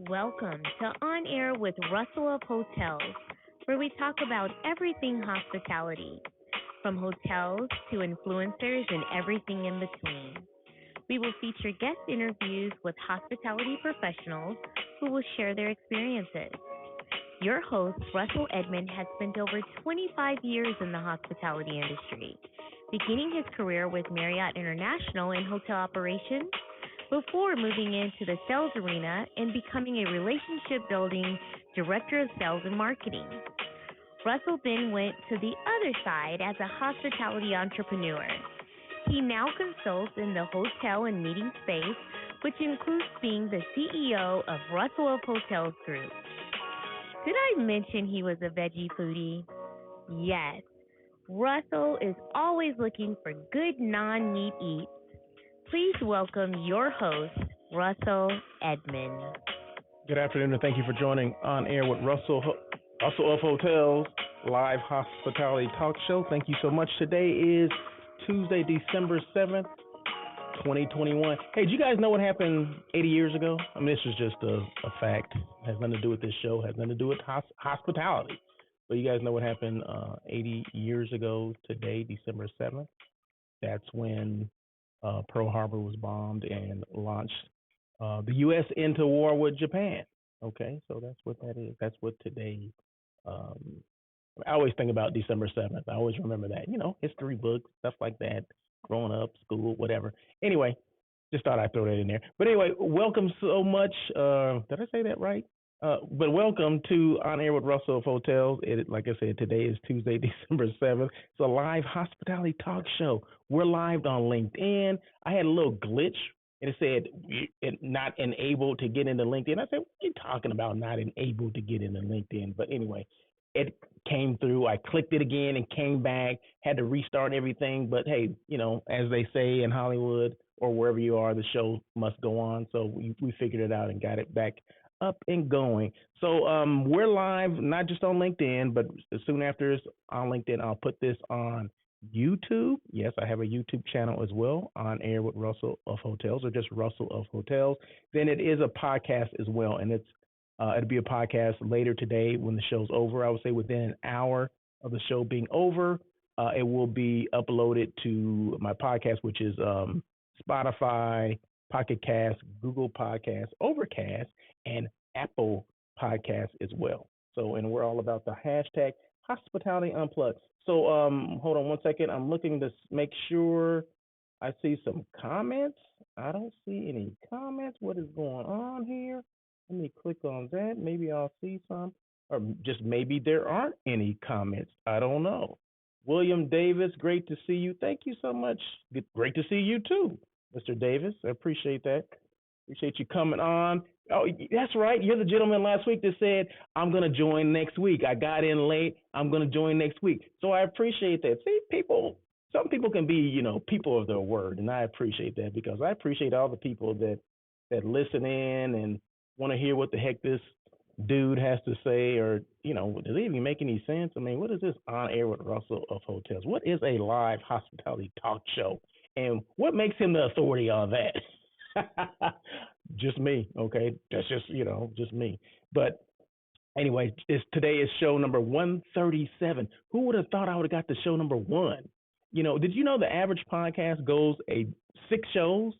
Welcome to On Air with Russell of Hotels, where we talk about everything hospitality, from hotels to influencers and everything in between. We will feature guest interviews with hospitality professionals who will share their experiences. Your host, Russell Edmond, has spent over 25 years in the hospitality industry, beginning his career with Marriott International in hotel operations before moving into the sales arena and becoming a relationship building director of sales and marketing. Russell then went to the other side as a hospitality entrepreneur. He now consults in the hotel and meeting space, which includes being the CEO of Russell of Hotels Group. Did I mention he was a veggie foodie? Yes. Russell is always looking for good non-meat eats. Please welcome your host, Russell Edmond. Good afternoon, and thank you for joining On Air with Russell of Hotels, live hospitality talk show. Thank you so much. Today is Tuesday, December 7th, 2021. Hey, do you guys know what happened 80 years ago? I mean, this is just a fact. It has nothing to do with this show. It has nothing to do with hospitality. But you guys know what happened 80 years ago today, December 7th? That's when Pearl Harbor was bombed and launched the U.S. into war with Japan. Okay, so that's what that is. That's what today. I always think about December 7th. I always remember that. You know, history books, stuff like that, growing up, school, whatever. Anyway, just thought I'd throw that in there. But anyway, welcome so much. Did I say that right? But welcome to On Air with Russell of Hotels. Like I said, today is Tuesday, December 7th. It's a live hospitality talk show. We're live on LinkedIn. I had a little glitch, and it said not enabled to get into LinkedIn. I said, what are you talking about, not enabled to get into LinkedIn? But anyway, it came through. I clicked it again and came back, had to restart everything. But hey, you know, as they say in Hollywood or wherever you are, the show must go on. So we figured it out and got it back up and going. So we're live, not just on LinkedIn, but soon after it's on LinkedIn, I'll put this on YouTube. Yes, I have a YouTube channel as well, On Air with Russell of Hotels, or just Russell of Hotels. Then it is a podcast as well, and it'll be a podcast later today when the show's over. I would say within an hour of the show being over, it will be uploaded to my podcast, which is Spotify, Pocket Cast, Google Podcasts, Overcast, and Apple Podcasts as well. So, and we're all about the hashtag Hospitality Unplugged. So, hold on one second. I'm looking to make sure I see some comments. I don't see any comments. What is going on here? Let me click on that. Maybe I'll see some, or just maybe there aren't any comments. I don't know. William Davis, great to see you. Thank you so much. Great to see you too, Mr. Davis. I appreciate that. Appreciate you coming on. Oh, that's right. You're the gentleman last week that said, I'm going to join next week. I got in late. I'm going to join next week. So I appreciate that. See, some people can be, you know, people of their word. And I appreciate that, because I appreciate all the people that listen in and want to hear what the heck this dude has to say, or, you know, does it even make any sense? I mean, what is this On Air with Russell of Hotels? What is a live hospitality talk show? And what makes him the authority on that? Just me, okay? That's just, you know, just me. But anyway, today is show number 137. Who would have thought I would have got to show number 1? You know, did you know the average podcast goes 6 shows?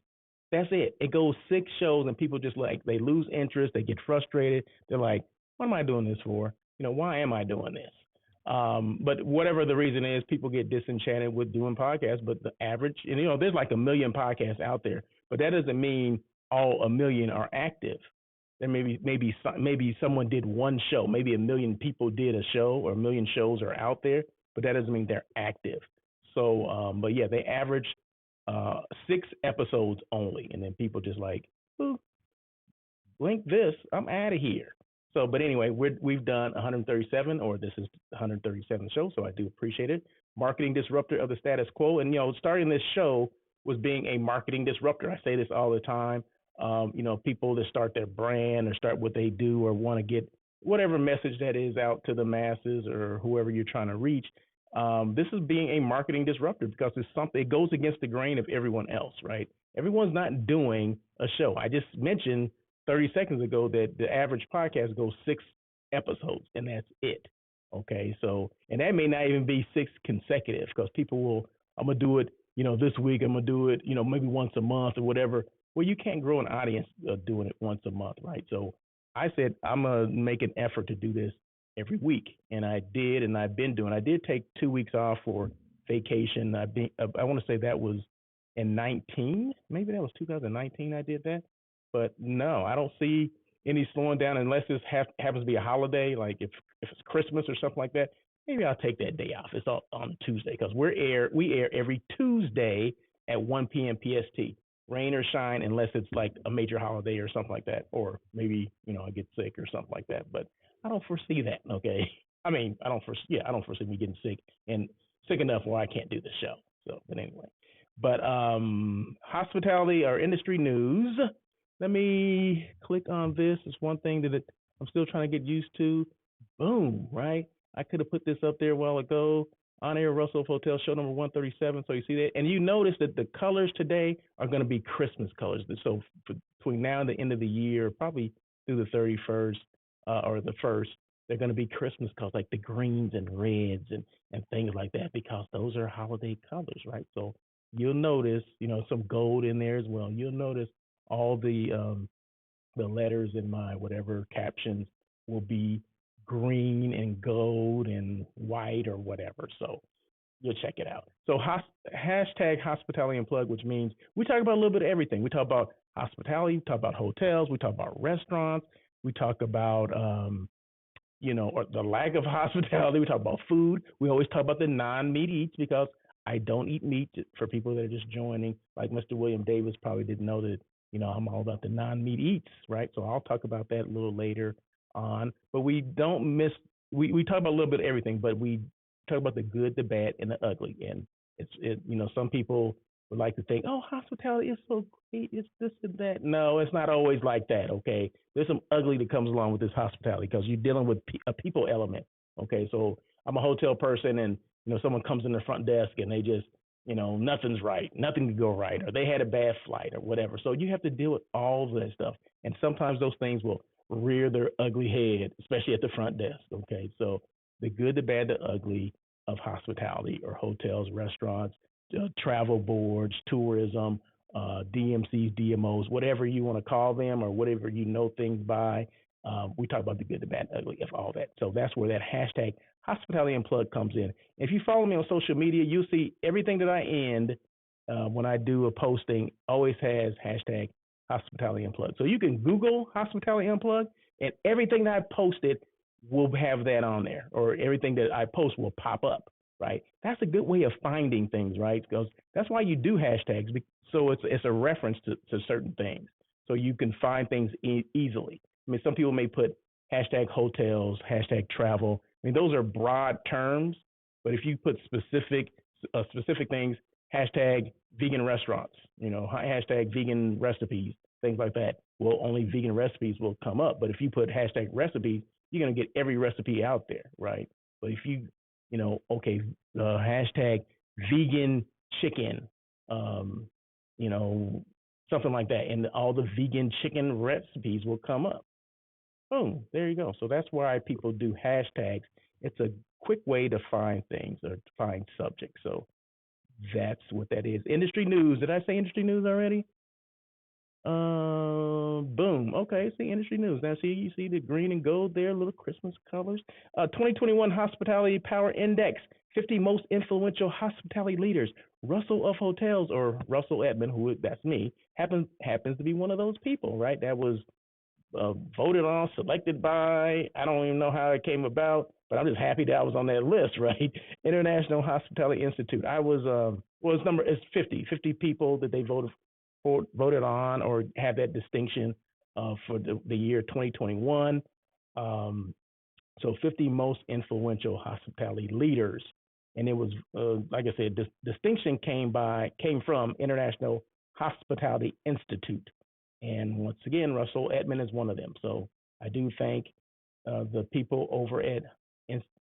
That's it. It goes 6 shows, and people just they lose interest. They get frustrated. They're like, what am I doing this for? You know, why am I doing this? But whatever the reason is, people get disenchanted with doing podcasts. But the average, and you know, there's like a million podcasts out there, but that doesn't mean all a million are active. There maybe someone did one show, maybe a million people did a show, or a million shows are out there, but that doesn't mean they're active. So, but yeah, they average 6 episodes only, and then people just like, ooh, blink this, I'm out of here. So, but anyway, we've done 137, or this is the 137th show, so I do appreciate it. Marketing disruptor of the status quo. And, you know, starting this show was being a marketing disruptor. I say this all the time. You know, people that start their brand or start what they do or want to get whatever message that is out to the masses or whoever you're trying to reach. This is being a marketing disruptor, because it's something, it goes against the grain of everyone else, right? Everyone's not doing a show. I just mentioned 30 seconds ago that the average podcast goes 6 episodes, and that's it. Okay, so and that may not even be 6 consecutive because people will. I'm gonna do it, this week. I'm gonna do it, maybe once a month or whatever. Well, you can't grow an audience doing it once a month, right? So I said I'm gonna make an effort to do this every week, and I did, and I've been doing. I did take 2 weeks off for vacation. I want to say that was in 19, maybe that was 2019. I did that, but no, I don't see any slowing down unless this happens to be a holiday, like if it's Christmas or something like that. Maybe I'll take that day off. It's on Tuesday because we air every Tuesday at 1 p.m. PST, rain or shine, unless it's like a major holiday or something like that, or maybe I get sick or something like that. But I don't foresee that. Okay, I mean I don't foresee me getting sick and sick enough where I can't do the show. So, but anyway, but hospitality or industry news. Let me click on this. It's one thing that I'm still trying to get used to. Boom, right? I could have put this up there a while ago. On air Russell Hotel show number 137. So you see that, and you notice that the colors today are going to be Christmas colors. So between now and the end of the year, probably through the 31st or the first, they're going to be Christmas colors like the greens and reds and things like that because those are holiday colors, right? So you'll notice, some gold in there as well. You'll notice all the letters in my whatever captions will be green and gold and white or whatever. So you'll check it out. So hashtag hospitality unplugged, which means we talk about a little bit of everything. We talk about hospitality, we talk about hotels, we talk about restaurants, we talk about or the lack of hospitality. We talk about food. We always talk about the non-meat eats because I don't eat meat. For people that are just joining, like Mr. William Davis probably didn't know that, I'm all about the non-meat eats, right? So I'll talk about that a little later on. But we don't miss, we talk about a little bit of everything, but we talk about the good, the bad, and the ugly. And some people would like to think, oh, hospitality is so great, it's this and that. No, it's not always like that, okay? There's some ugly that comes along with this hospitality because you're dealing with a people element, okay? So I'm a hotel person and, someone comes in the front desk and they just, nothing's right, nothing can go right, or they had a bad flight or whatever. So you have to deal with all of that stuff. And sometimes those things will rear their ugly head, especially at the front desk, okay? So the good, the bad, the ugly of hospitality or hotels, restaurants, travel boards, tourism, DMCs, DMOs, whatever you want to call them or whatever things by. We talk about the good, the bad, the ugly of all that. So that's where that hashtag hospitality unplugged comes in. If you follow me on social media, you'll see everything that I end when I do a posting always has hashtag hospitality unplugged. So you can Google hospitality unplugged and everything that I posted will have that on there, or everything that I post will pop up, right? That's a good way of finding things, right? Because that's why you do hashtags. So it's a reference to certain things. So you can find things easily. I mean, some people may put hashtag hotels, hashtag travel. I mean, those are broad terms, but if you put specific things, hashtag vegan restaurants, hashtag vegan recipes, things like that. Well, only vegan recipes will come up. But if you put hashtag recipes, you're going to get every recipe out there, right? But if you, hashtag vegan chicken, something like that, and all the vegan chicken recipes will come up. Boom, there you go. So that's why people do hashtags. It's a quick way to find things or to find subjects. So that's what that is. Industry news. Did I say industry news already? Boom. Okay, see industry news. Now you see the green and gold there, little Christmas colors. 2021 Hospitality Power Index, 50 most influential hospitality leaders. Russell of Hotels, or Russell Edmond, that's me, happens to be one of those people, right? That was voted on, selected by, I don't even know how it came about, but I'm just happy that I was on that list, right? International Hospitality Institute. I was, it's 50 people that they voted on or have that distinction for the year 2021. So 50 most influential hospitality leaders. And it was, like I said, this distinction came from International Hospitality Institute. And once again, Russell Edmond is one of them. So I do thank the people over at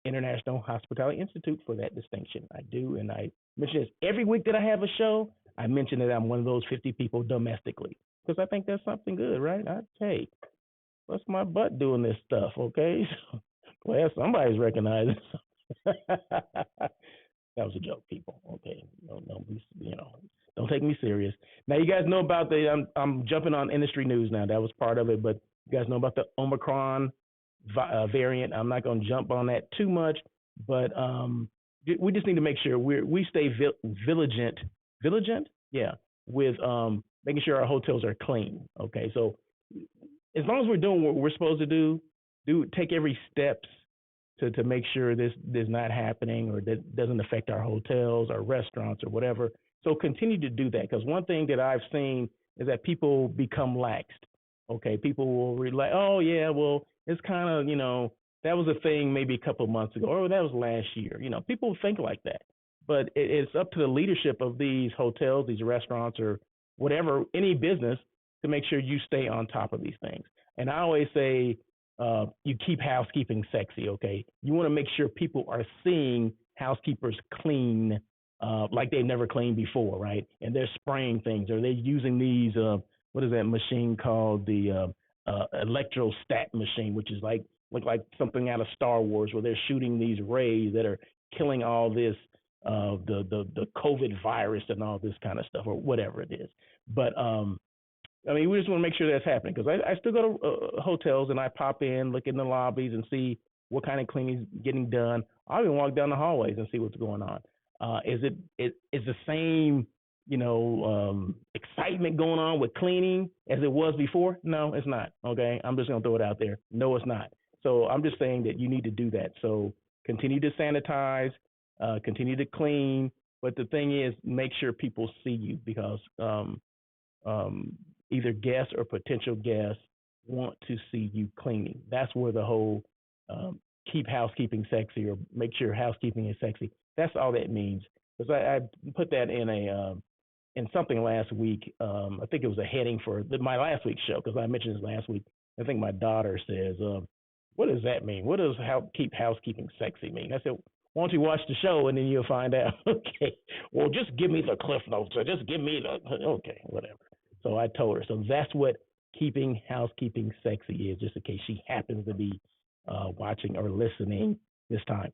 International Hospitality Institute for that distinction. I do, and I mention this every week that I have a show. I mention that I'm one of those 50 people domestically. because I think that's something good, right? Hey, what's my butt doing this stuff? Okay, so glad somebody's recognizing. That was a joke, people. Okay, no, don't take me serious. Now you guys know about the. I'm jumping on industry news now. That was part of it, but you guys know about the Omicron variant. I'm not going to jump on that too much, but we just need to make sure we stay vigilant. Vigilant, yeah, with making sure our hotels are clean. Okay, so as long as we're doing what we're supposed to do take every steps to make sure this is not happening or that doesn't affect our hotels, our restaurants, or whatever. So continue to do that, because one thing that I've seen is that people become laxed. Okay, people will relate. Oh yeah, well it's kind of that was a thing maybe a couple of months ago, or that was last year. People think like that, but it's up to the leadership of these hotels, these restaurants, or whatever, any business, to make sure you stay on top of these things. And I always say, you keep housekeeping sexy, okay? You want to make sure people are seeing housekeepers clean like they've never cleaned before, right? And they're spraying things, or they're using these, what is that machine called? The electrostat machine, which is look like something out of Star Wars, where they're shooting these rays that are killing all this, the COVID virus and all this kind of stuff, or whatever it is. But I mean, we just want to make sure that's happening, because I still go to hotels and I pop in, look in the lobbies, and see what kind of cleaning is getting done. I'll even walk down the hallways and see what's going on. Is the same excitement going on with cleaning as it was before? No, it's not. Okay, I'm just gonna throw it out there. No, it's not. So I'm just saying that you need to do that. So continue to sanitize, continue to clean, but the thing is, make sure people see you, because either guests or potential guests want to see you cleaning. That's where the whole keep housekeeping sexy, or make sure housekeeping is sexy. That's all that means. Because I put that in something last week. I think it was a heading for my last week's show, because I mentioned this last week. I think my daughter says, "What does that mean? What does keep housekeeping sexy mean?" I said, "Why don't you watch the show and then you'll find out." Okay. Well, just give me the cliff notes, or just give me the okay, whatever. So I told her. So that's what keeping housekeeping sexy is, just in case she happens to be watching or listening this time.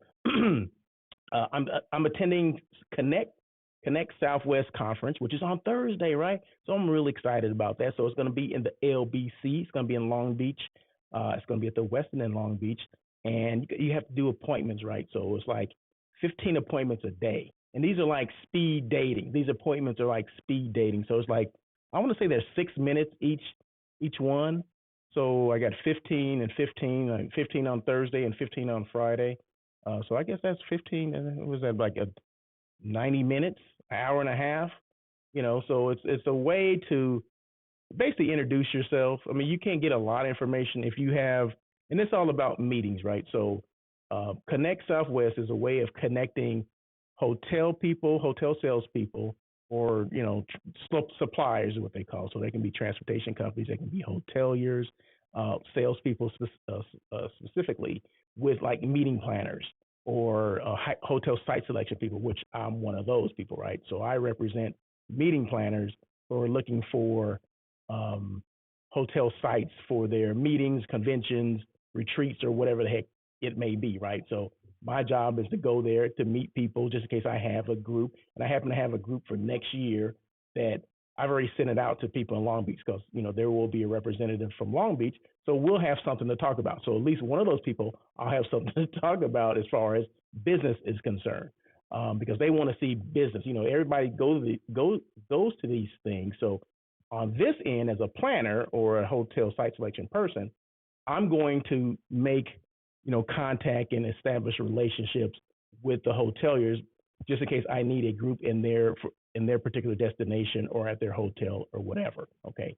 I'm attending Connect Southwest Conference, which is on Thursday, right? So I'm really excited about that. So it's going to be in the LBC. It's going to be in Long Beach. It's going to be at the Westin in Long Beach, and you have to do appointments, right? So it's like 15 appointments a day, and these are like speed dating. These appointments are like speed dating. So it's like, I want to say there's 6 minutes each one. So I got 15 and 15, like 15 on Thursday and 15 on Friday. So I guess that's 15. And was that like a 90 minutes, an hour and a half? So it's a way to basically introduce yourself. I mean, you can't get a lot of information if you have, and it's all about meetings, right? So Connect Southwest is a way of connecting hotel people, hotel salespeople, or suppliers is what they call. So they can be transportation companies, they can be hoteliers, salespeople specifically, with like meeting planners or hotel site selection people, which I'm one of those people, right? So I represent meeting planners who are looking for hotel sites for their meetings, conventions, retreats, or whatever the heck it may be, right? So my job is to go there to meet people, just in case I have a group. And I happen to have a group for next year that I've already sent it out to people in Long Beach, because there will be a representative from Long Beach. So we'll have something to talk about. So at least one of those people, I'll have something to talk about as far as business is concerned, because they want to see business. Everybody goes to these things. So on this end, as a planner or a hotel site selection person, I'm going to make contact and establish relationships with the hoteliers, just in case I need a group in their particular destination or at their hotel or whatever. Okay,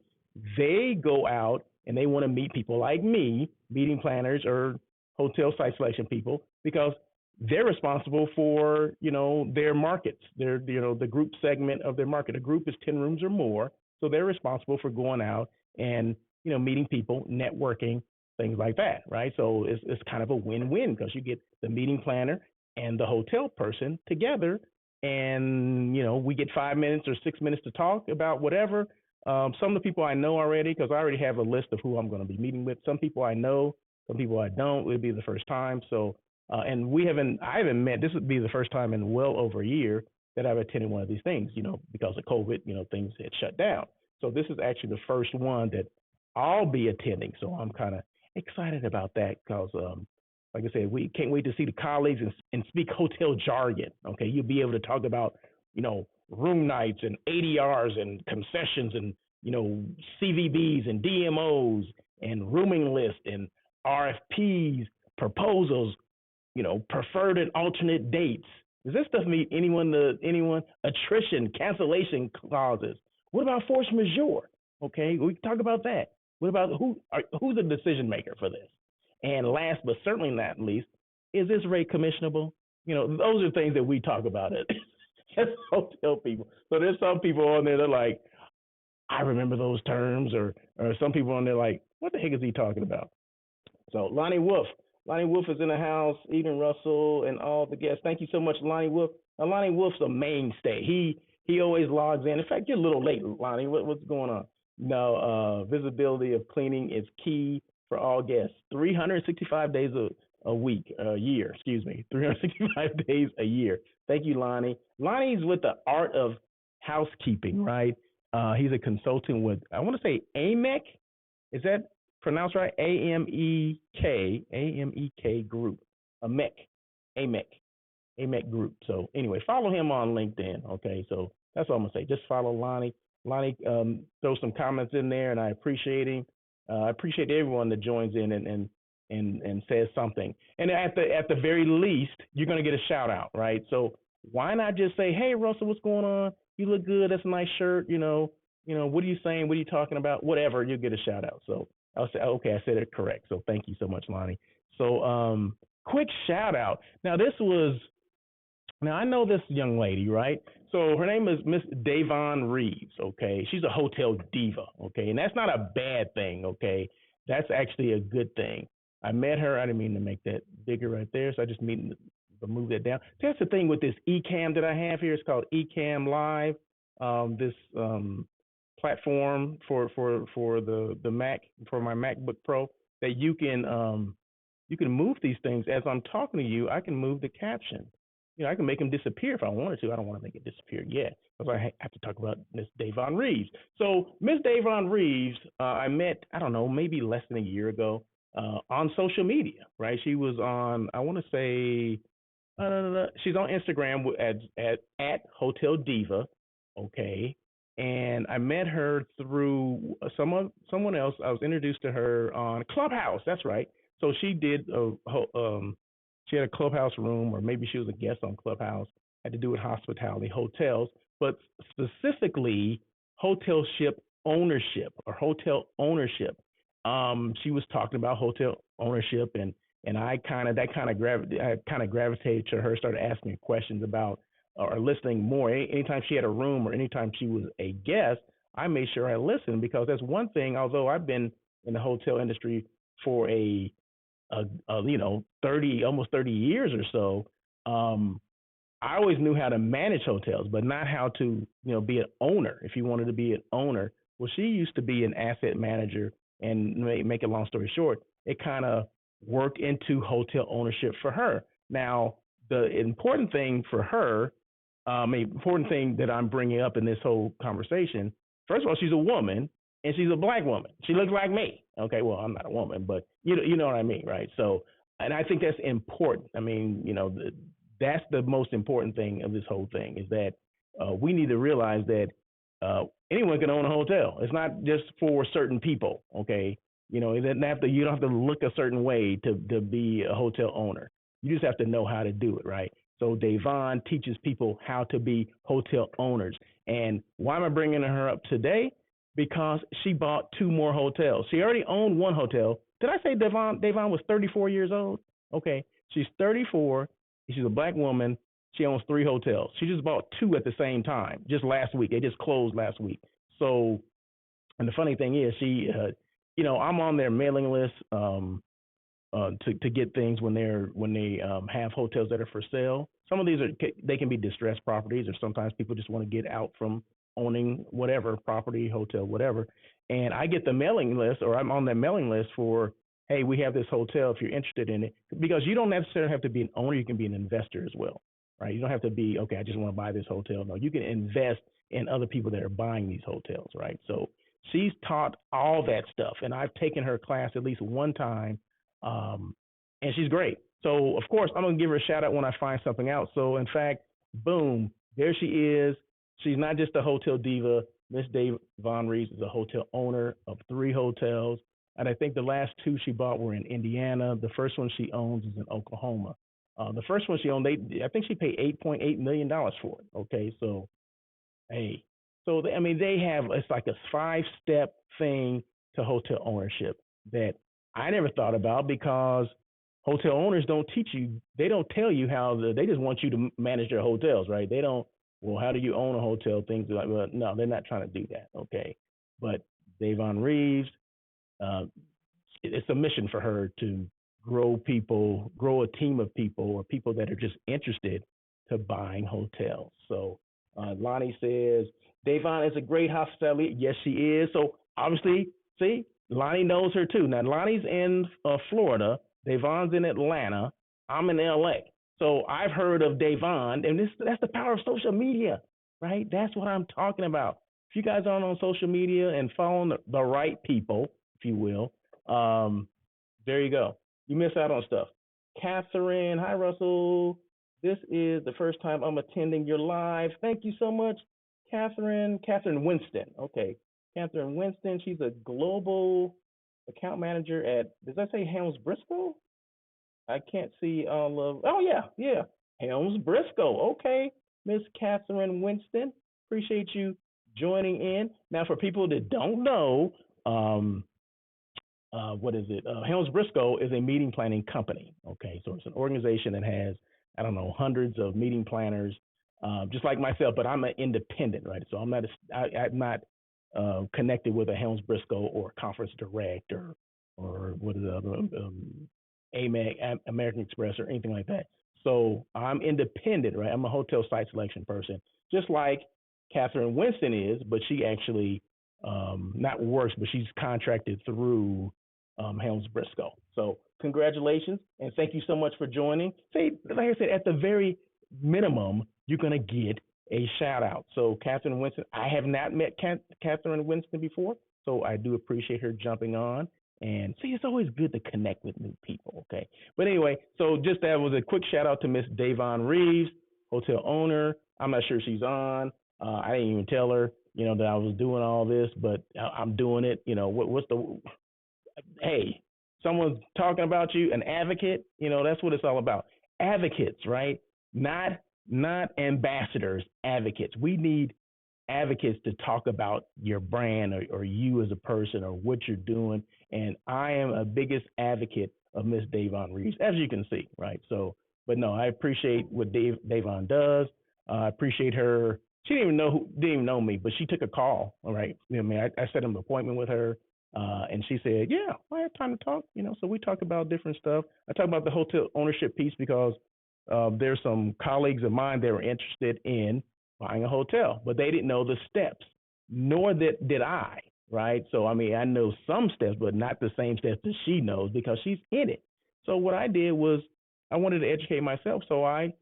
they go out and they want to meet people like me, meeting planners or hotel site selection people, because they're responsible for their markets, the group segment of their market. A group is 10 rooms or more, so they're responsible for going out and meeting people, networking, things like that, right? So it's kind of a win-win, because you get the meeting planner and the hotel person together, and we get 5 minutes or 6 minutes to talk about whatever. Some of the people I know already, because I already have a list of who I'm going to be meeting with. Some people I know, some people I don't. It'll be the first time. So, and I haven't met. This would be the first time in well over a year that I've attended one of these things. Because of COVID, things had shut down. So this is actually the first one that I'll be attending. So I'm kind of excited about that because, like I said, we can't wait to see the colleagues and speak hotel jargon. Okay, you'll be able to talk about, room nights and ADRs and concessions and, CVBs and DMOs and rooming lists and RFPs, proposals, preferred and alternate dates. Does this stuff mean anyone to anyone? Attrition, cancellation clauses. What about force majeure? Okay, we can talk about that. What about who's the decision maker for this? And last but certainly not least, is this rate commissionable? Those are things that we talk about as hotel people. So there's some people on there that are like, I remember those terms, or some people on there like, what the heck is he talking about? So Lonnie Wolf is in the house, Eden Russell, and all the guests. Thank you so much, Lonnie Wolf. Now, Lonnie Wolf's a mainstay. He always logs in. In fact, you're a little late, Lonnie. What's going on? No, visibility of cleaning is key for all guests. 365 days a year. Excuse me, 365 days a year. Thank you, Lonnie. Lonnie's with the art of housekeeping, right? He's a consultant with, I want to say, AMEC. Is that pronounced right? AMEK Group. AMEC Group. So anyway, follow him on LinkedIn. Okay, so that's all I'm gonna say. Just follow Lonnie. Lonnie throws some comments in there, and I appreciate him. I appreciate everyone that joins in and says something. And at the very least, you're gonna get a shout out, right? So why not just say, "Hey, Russell, what's going on? You look good. That's a nice shirt. What are you saying? What are you talking about? Whatever, you'll get a shout out." So I'll say, okay, I said it correct. So thank you so much, Lonnie. So quick shout out. Now I know this young lady, right? So her name is Miss Davon Reeves. Okay, she's a hotel diva. Okay, and that's not a bad thing. Okay, that's actually a good thing. I met her. I didn't mean to make that bigger right there, so I just mean to move that down. That's the thing with this Ecamm that I have here. It's called Ecamm Live. This platform for the Mac, for my MacBook Pro, that you can move these things as I'm talking to you. I can move the caption. I can make them disappear if I wanted to. I don't want to make it disappear yet because I have to talk about Miss Davon Reeves. So Miss Davon Reeves, I met, I don't know, maybe less than a year ago on social media, right? She was on, I want to say, she's on Instagram at Hotel Diva, okay? And I met her through someone else. I was introduced to her on Clubhouse. That's right. So she did she had a Clubhouse room, or maybe she was a guest on Clubhouse. Had to do with hospitality, hotels, but specifically hotel ship ownership or hotel ownership. She was talking about hotel ownership, and I kind of gravitated to her, started asking her questions about or listening more. Anytime she had a room or anytime she was a guest, I made sure I listened, because that's one thing. Although I've been in the hotel industry for a almost 30 years or so, I always knew how to manage hotels, but not how to, be an owner. If you wanted to be an owner, well, she used to be an asset manager, and make a long story short, it kind of worked into hotel ownership for her. Now, the important thing for her, important thing that I'm bringing up in this whole conversation, first of all, she's a woman, and she's a Black woman. She looks like me. Okay, well, I'm not a woman, but you know what I mean, right? So, and I think that's important. I mean, that's the most important thing of this whole thing, is that we need to realize that anyone can own a hotel. It's not just for certain people. Okay, you don't have to look a certain way to be a hotel owner. You just have to know how to do it, right? So Davon teaches people how to be hotel owners. And why am I bringing her up today? Because she bought 2 more hotels. She already owned 1 hotel. Did I say Davon was 34 years old? Okay, she's 34. She's a Black woman. She owns 3 hotels. She just bought 2 at the same time, just last week. They just closed last week. So, and the funny thing is, she, I'm on their mailing list to get things when they have hotels that are for sale. Some of these they can be distressed properties, or sometimes people just want to get out from owning whatever property, hotel, whatever. And I get the mailing list, or I'm on that mailing list for, hey, we have this hotel if you're interested in it. Because you don't necessarily have to be an owner, you can be an investor as well, right? You don't have to be, okay, I just want to buy this hotel. No, you can invest in other people that are buying these hotels, right? So she's taught all that stuff, and I've taken her class at least one time, and she's great. So, of course, I'm going to give her a shout out when I find something out. So, in fact, boom, there she is. She's not just a hotel diva. Miss Von Reeves is a hotel owner of 3 hotels. And I think the last 2 she bought were in Indiana. The first one she owns is in Oklahoma. The first one she owned, I think she paid $8.8 million for it. Okay, so, hey. So, I mean, they have, it's like a 5-step thing to hotel ownership that I never thought about, because hotel owners don't teach you, they don't tell you they just want you to manage their hotels, right? They don't, well, how do you own a hotel? Things like, well, no, they're not trying to do that, okay? But Davon Reeves, uh, it's a mission for her to grow a team of people, or people that are just interested to buying hotels. So Lonnie says, Davon is a great hospitality. Yes, she is. So obviously, see, Lonnie knows her too. Now, Lonnie's in Florida. Davon's in Atlanta. I'm in LA. So I've heard of Davon, and that's the power of social media, right? That's what I'm talking about. If you guys aren't on social media and following the right people, if you will, there you go. You miss out on stuff. Catherine, hi Russell. This is the first time I'm attending your live. Thank you so much, Catherine. Catherine Winston. Okay, Catherine Winston. She's a global account manager at, does that say Helms Briscoe? I can't see all of, oh yeah, Helms Briscoe. Okay, Miss Catherine Winston. Appreciate you joining in. Now, for people that don't know, what is it? Helms Briscoe is a meeting planning company. Okay, so it's an organization that has, I don't know, hundreds of meeting planners, just like myself, but I'm an independent, right? So I'm not connected with a Helms Briscoe or Conference Direct or what is the other, AMEC, American Express, or anything like that. So I'm independent, right? I'm a hotel site selection person, just like Catherine Winston is, but she actually not works, but she's contracted through Helms Briscoe. So congratulations, and thank you so much for joining. Say, like I said, at the very minimum, you're going to get a shout out. So Catherine Winston, I have not met Catherine Winston before, so I do appreciate her jumping on. And see, it's always good to connect with new people, okay? But anyway, so just that was a quick shout out to Miss Davon Reeves, hotel owner. I'm not sure she's on. I didn't even tell her, that I was doing all this, but I'm doing it. Hey, someone's talking about you, an advocate, that's what it's all about. Advocates, right? Not ambassadors, advocates. We need advocates to talk about your brand, or you as a person, or what you're doing. And I am a biggest advocate of Miss Davon Reeves, as you can see, right? So, but no, I appreciate what Davon does. I appreciate her. She didn't even know me, but she took a call. All right, I set an appointment with her, and she said, "Yeah, I have time to talk." So we talk about different stuff. I talk about the hotel ownership piece because there's some colleagues of mine that were interested in buying a hotel, but they didn't know the steps, nor did I, right? So, I know some steps, but not the same steps that she knows, because she's in it. So what I did was I wanted to educate myself. So I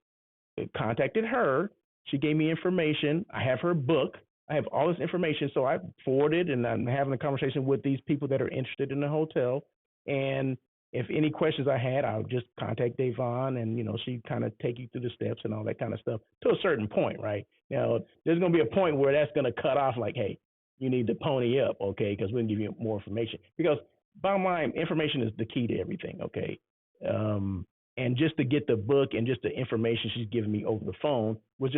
contacted her. She gave me information. I have her book. I have all this information. So I forwarded, and I'm having a conversation with these people that are interested in the hotel. And if any questions I had, I would just contact Davon, and she kind of take you through the steps and all that kind of stuff to a certain point, right? There's going to be a point where that's going to cut off, like, hey, you need to pony up, okay, because we're going to give you more information. Because bottom line, information is the key to everything, okay? And just to get the book and just the information she's giving me over the phone was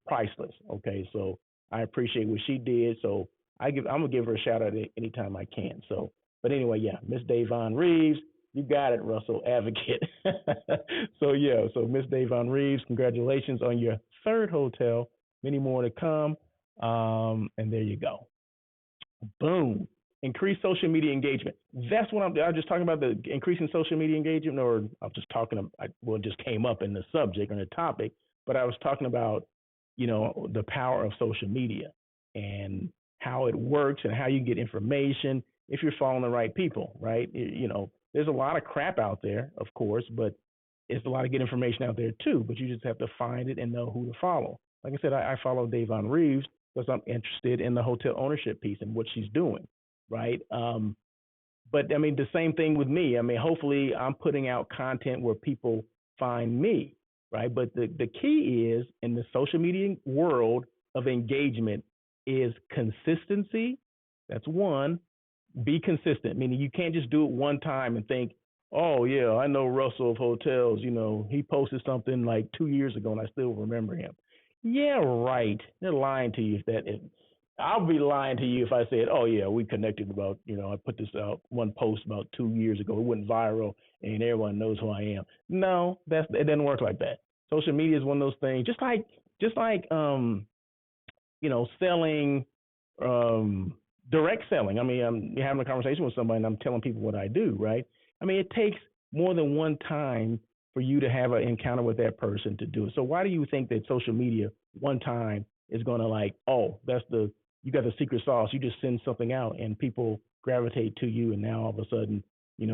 priceless, okay? So I appreciate what she did. So I'm gonna give her a shout out anytime I can. So, but anyway, yeah, Miss Davon Reeves. You got it, Russell, advocate. So Miss Davon Reeves, congratulations on your 3rd hotel. Many more to come. And there you go. Boom. Increase social media engagement. That's what I'm just talking about, the increasing social media engagement, or I'm just talking, it just came up in the subject or the topic, but I was talking about, the power of social media. and how it works and how you get information if you're following the right people, right? There's a lot of crap out there, of course, but it's a lot of good information out there too. But you just have to find it and know who to follow. Like I said, I follow Davon Reeves because I'm interested in the hotel ownership piece and what she's doing, right? But I mean, the same thing with me. I mean, hopefully, I'm putting out content where people find me, right? But the key is in the social media world of engagement is consistency. That's one. Be consistent, meaning you can't just do it one time and think, oh yeah, I know Russell of Hotels. He posted something like 2 years ago and I still remember him. Yeah, right. They're lying to you if that is. I'll be lying to you if I said, "Oh yeah, we connected about, I put this out one post about 2 years ago. It went viral, and everyone knows who I am." No, it doesn't work like that. Social media is one of those things, just like selling, direct selling. I mean, I'm having a conversation with somebody, and I'm telling people what I do, right? I mean, it takes more than one time for you to have an encounter with that person to do it. So why do you think that social media one time is going to you got the secret sauce. You just send something out and people gravitate to you, and now all of a sudden, you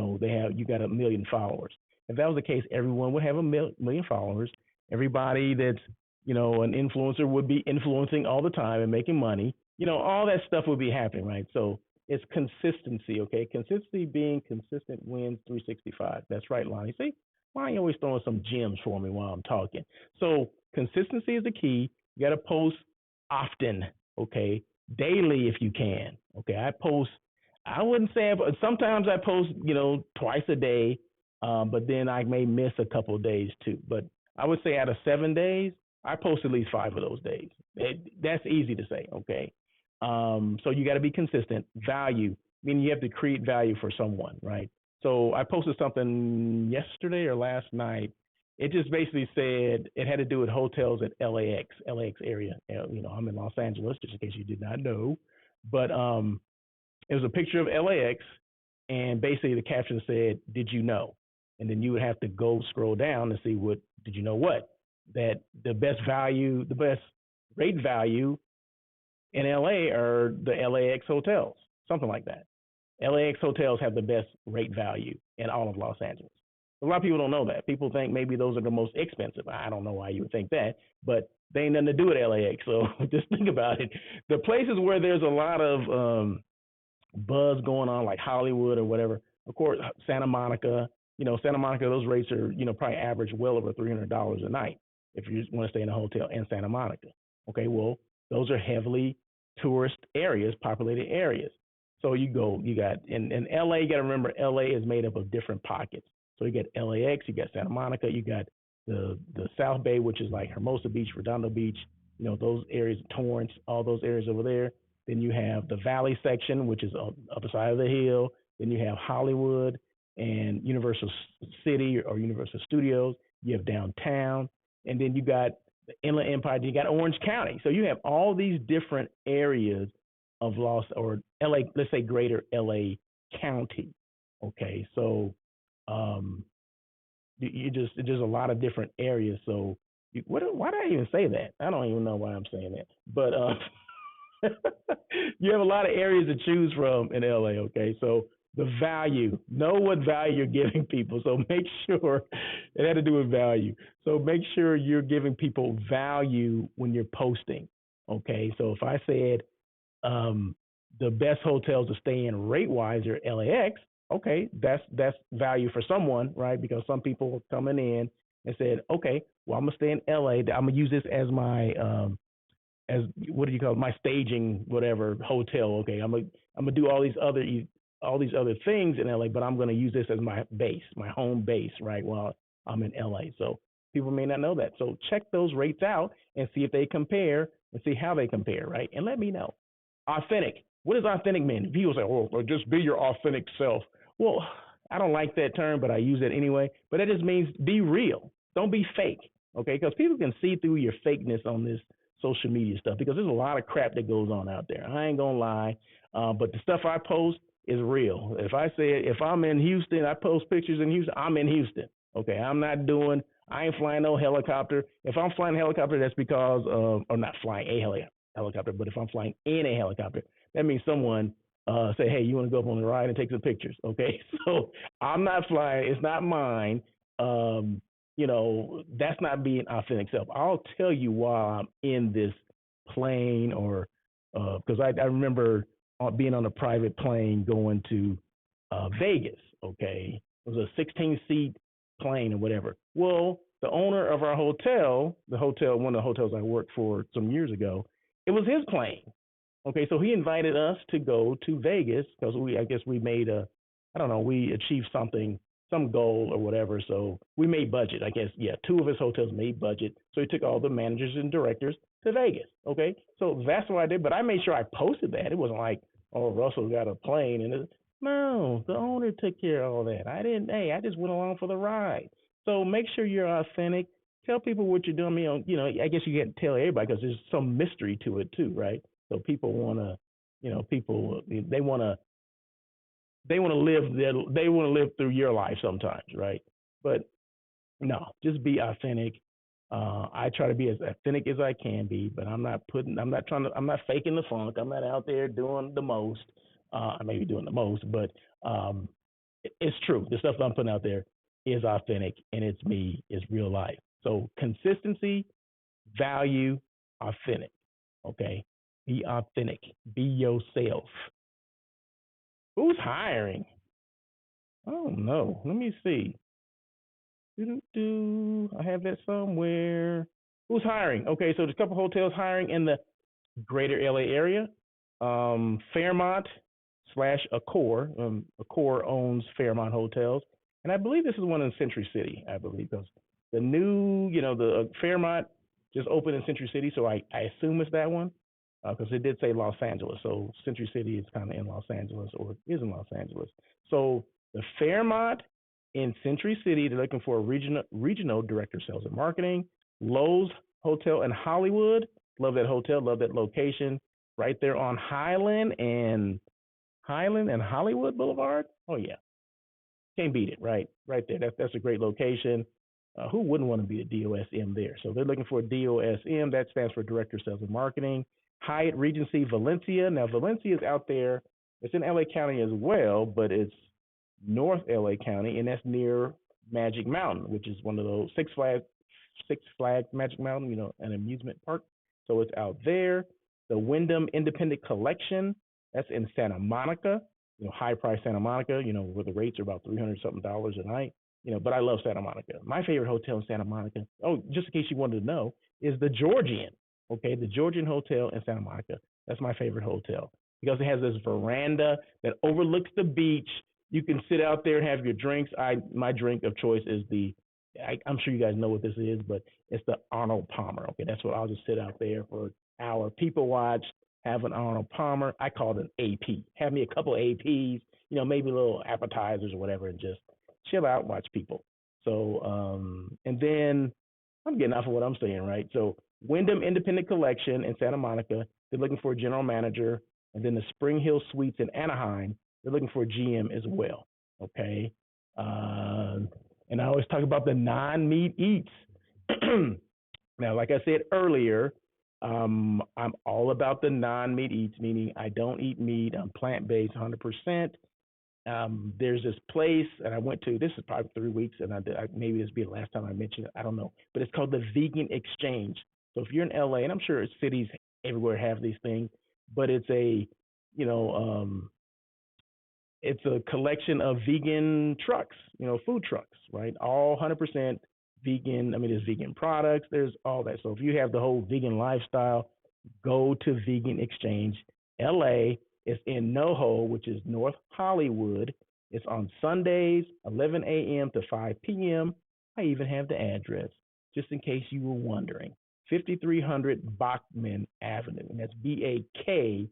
got 1 million followers. If that was the case, everyone would have 1 million followers. Everybody that's an influencer would be influencing all the time and making money. All that stuff would be happening, right? So it's consistency, okay? Consistency being consistent wins 365. That's right, Lonnie. See, Lonnie always throwing some gems for me while I'm talking. So consistency is the key. You got to post often, okay? Daily if you can, okay? I wouldn't say, sometimes I post, twice a day, but then I may miss a couple of days too. But I would say out of 7 days, I post at least 5 of those days. That's easy to say, okay? So you got to be consistent. Value, meaning you have to create value for someone, right? So I posted something yesterday or last night. It just basically said it had to do with hotels at LAX area. I'm in Los Angeles, just in case you did not know. But it was a picture of LAX, and basically the caption said, "Did you know?" And then you would have to go scroll down and see what did you know what that the best rate value in LA are the LAX hotels, something like that. LAX hotels have the best rate value in all of Los Angeles. A lot of people don't know that. People think maybe those are the most expensive. I don't know why you would think that, but they ain't nothing to do with LAX. So just think about it. The places where there's a lot of buzz going on, like Hollywood or whatever, of course, Santa Monica, Santa Monica, those rates are, probably average well over $300 a night if you want to stay in a hotel in Santa Monica. Okay, well, those are heavily tourist areas, populated areas. So you got, in LA, you got to remember, LA is made up of different pockets. So you got LAX, you got Santa Monica, you got the South Bay, which is like Hermosa Beach, Redondo Beach, those areas, Torrance, all those areas over there. Then you have the Valley section, which is on the other side of the hill. Then you have Hollywood and Universal City or Universal Studios. You have downtown. And then you got the Inland Empire. You got Orange County. So you have all these different areas of LA, let's say greater LA County. Okay, so there's a lot of different areas. So why did I even say that? I don't even know why I'm saying that. But you have a lot of areas to choose from in LA. Okay, so the value, know what value you're giving people. So make sure it had to do with value. So make sure you're giving people value when you're posting. Okay, so if I said the best hotels to stay in rate wise are LAX, okay, that's value for someone, right? Because some people are coming in and said, okay, well, I'm gonna stay in LA. I'm gonna use this as my as what do you call it? My staging whatever hotel. Okay, I'm gonna do all these other things in LA, but I'm gonna use this as my base, my home base, right? While I'm in LA. So people may not know that. So check those rates out and see if they compare and see how they compare, right? And let me know. Authentic. What does authentic mean? People say, "Oh, well, just be your authentic self." Well, I don't like that term, but I use it anyway. But that just means be real. Don't be fake, okay? Because people can see through your fakeness on this social media stuff because there's a lot of crap that goes on out there. I ain't gonna lie, but the stuff I post is real. If I'm in Houston, I post pictures in Houston. I'm in Houston, okay? I ain't flying no helicopter. If I'm flying a helicopter, that's because or not flying a helicopter. helicopter, but if I'm flying in a helicopter, that means someone say, hey, you want to go up on the ride and take some pictures, okay? So I'm not flying; it's not mine. That's not being authentic self. I'll tell you while I'm in this plane, or because I remember being on a private plane going to Vegas. Okay, it was a 16-seat plane or whatever. Well, the owner of our hotel, one of the hotels I worked for some years ago, it was his plane. Okay, so he invited us to go to Vegas because I guess we made I don't know, we achieved something, some goal or whatever. So we made budget. I guess, yeah, two of his hotels made budget. So he took all the managers and directors to Vegas. Okay, so that's what I did. But I made sure I posted that. It wasn't like, oh, Russell got a plane no, the owner took care of all that. I didn't. Hey, I just went along for the ride. So make sure you're authentic. Tell people what you're doing. I guess you can't tell everybody because there's some mystery to it too, right? So people want to, people they want to live through your life sometimes, right? But no, just be authentic. I try to be as authentic as I can be, but I'm not faking the funk. I'm not out there doing the most. I may be doing the most, but it's true. The stuff that I'm putting out there is authentic, and it's me. It's real life. So consistency, value, authentic. Okay, be authentic. Be yourself. Who's hiring? I don't know. Let me see. I have that somewhere. Who's hiring? Okay, so there's a couple hotels hiring in the greater LA area. Fairmont slash Accor. Accor owns Fairmont Hotels. And I believe this is one in Century City, I believe, because the new, the Fairmont just opened in Century City, so I assume it's that one, because it did say Los Angeles. So Century City is kind of in Los Angeles, or is in Los Angeles. So the Fairmont in Century City, they're looking for a regional director of sales and marketing. Lowe's Hotel in Hollywood. Love that hotel. Love that location. Right there on Highland and Hollywood Boulevard. Oh yeah, can't beat it. Right there. That's a great location. Who wouldn't want to be a DOSM there? So they're looking for a DOSM. That stands for Director of Sales and Marketing. Hyatt Regency Valencia. Now Valencia is out there. It's in LA County as well, but it's North LA County, and that's near Magic Mountain, which is one of those Six Flags Magic Mountain, an amusement park. So it's out there. The Wyndham Independent Collection, that's in Santa Monica, high price Santa Monica, where the rates are about $300-something a night. But I love Santa Monica. My favorite hotel in Santa Monica, just in case you wanted to know, is the Georgian. Okay, the Georgian Hotel in Santa Monica. That's my favorite hotel because it has this veranda that overlooks the beach. You can sit out there and have your drinks. My drink of choice is I'm sure you guys know what this is, but it's the Arnold Palmer. Okay, that's what I'll just sit out there for an hour. People watch, have an Arnold Palmer. I call it an AP. Have me a couple APs, maybe little appetizers or whatever, and just chill out, watch people. So, and then I'm getting off of what I'm saying, right? So Wyndham Independent Collection in Santa Monica, they're looking for a general manager. And then the Spring Hill Suites in Anaheim, they're looking for a GM as well. Okay. And I always talk about the non-meat eats. Now, like I said earlier, I'm all about the non-meat eats, meaning I don't eat meat. I'm plant-based 100%. There's this place, and I went to, this is probably 3 weeks, and maybe this will be the last time I mention it. I don't know. But it's called the Vegan Exchange. So if you're in LA, and I'm sure cities everywhere have these things, but it's it's a collection of vegan trucks, food trucks, right? All 100% vegan. I mean, there's vegan products, there's all that. So if you have the whole vegan lifestyle, go to Vegan Exchange. LA is in NoHo, which is North Hollywood. It's on Sundays, 11 a.m. to 5 p.m. I even have the address, just in case you were wondering. 5300 Bachman Avenue, and that's Bakman.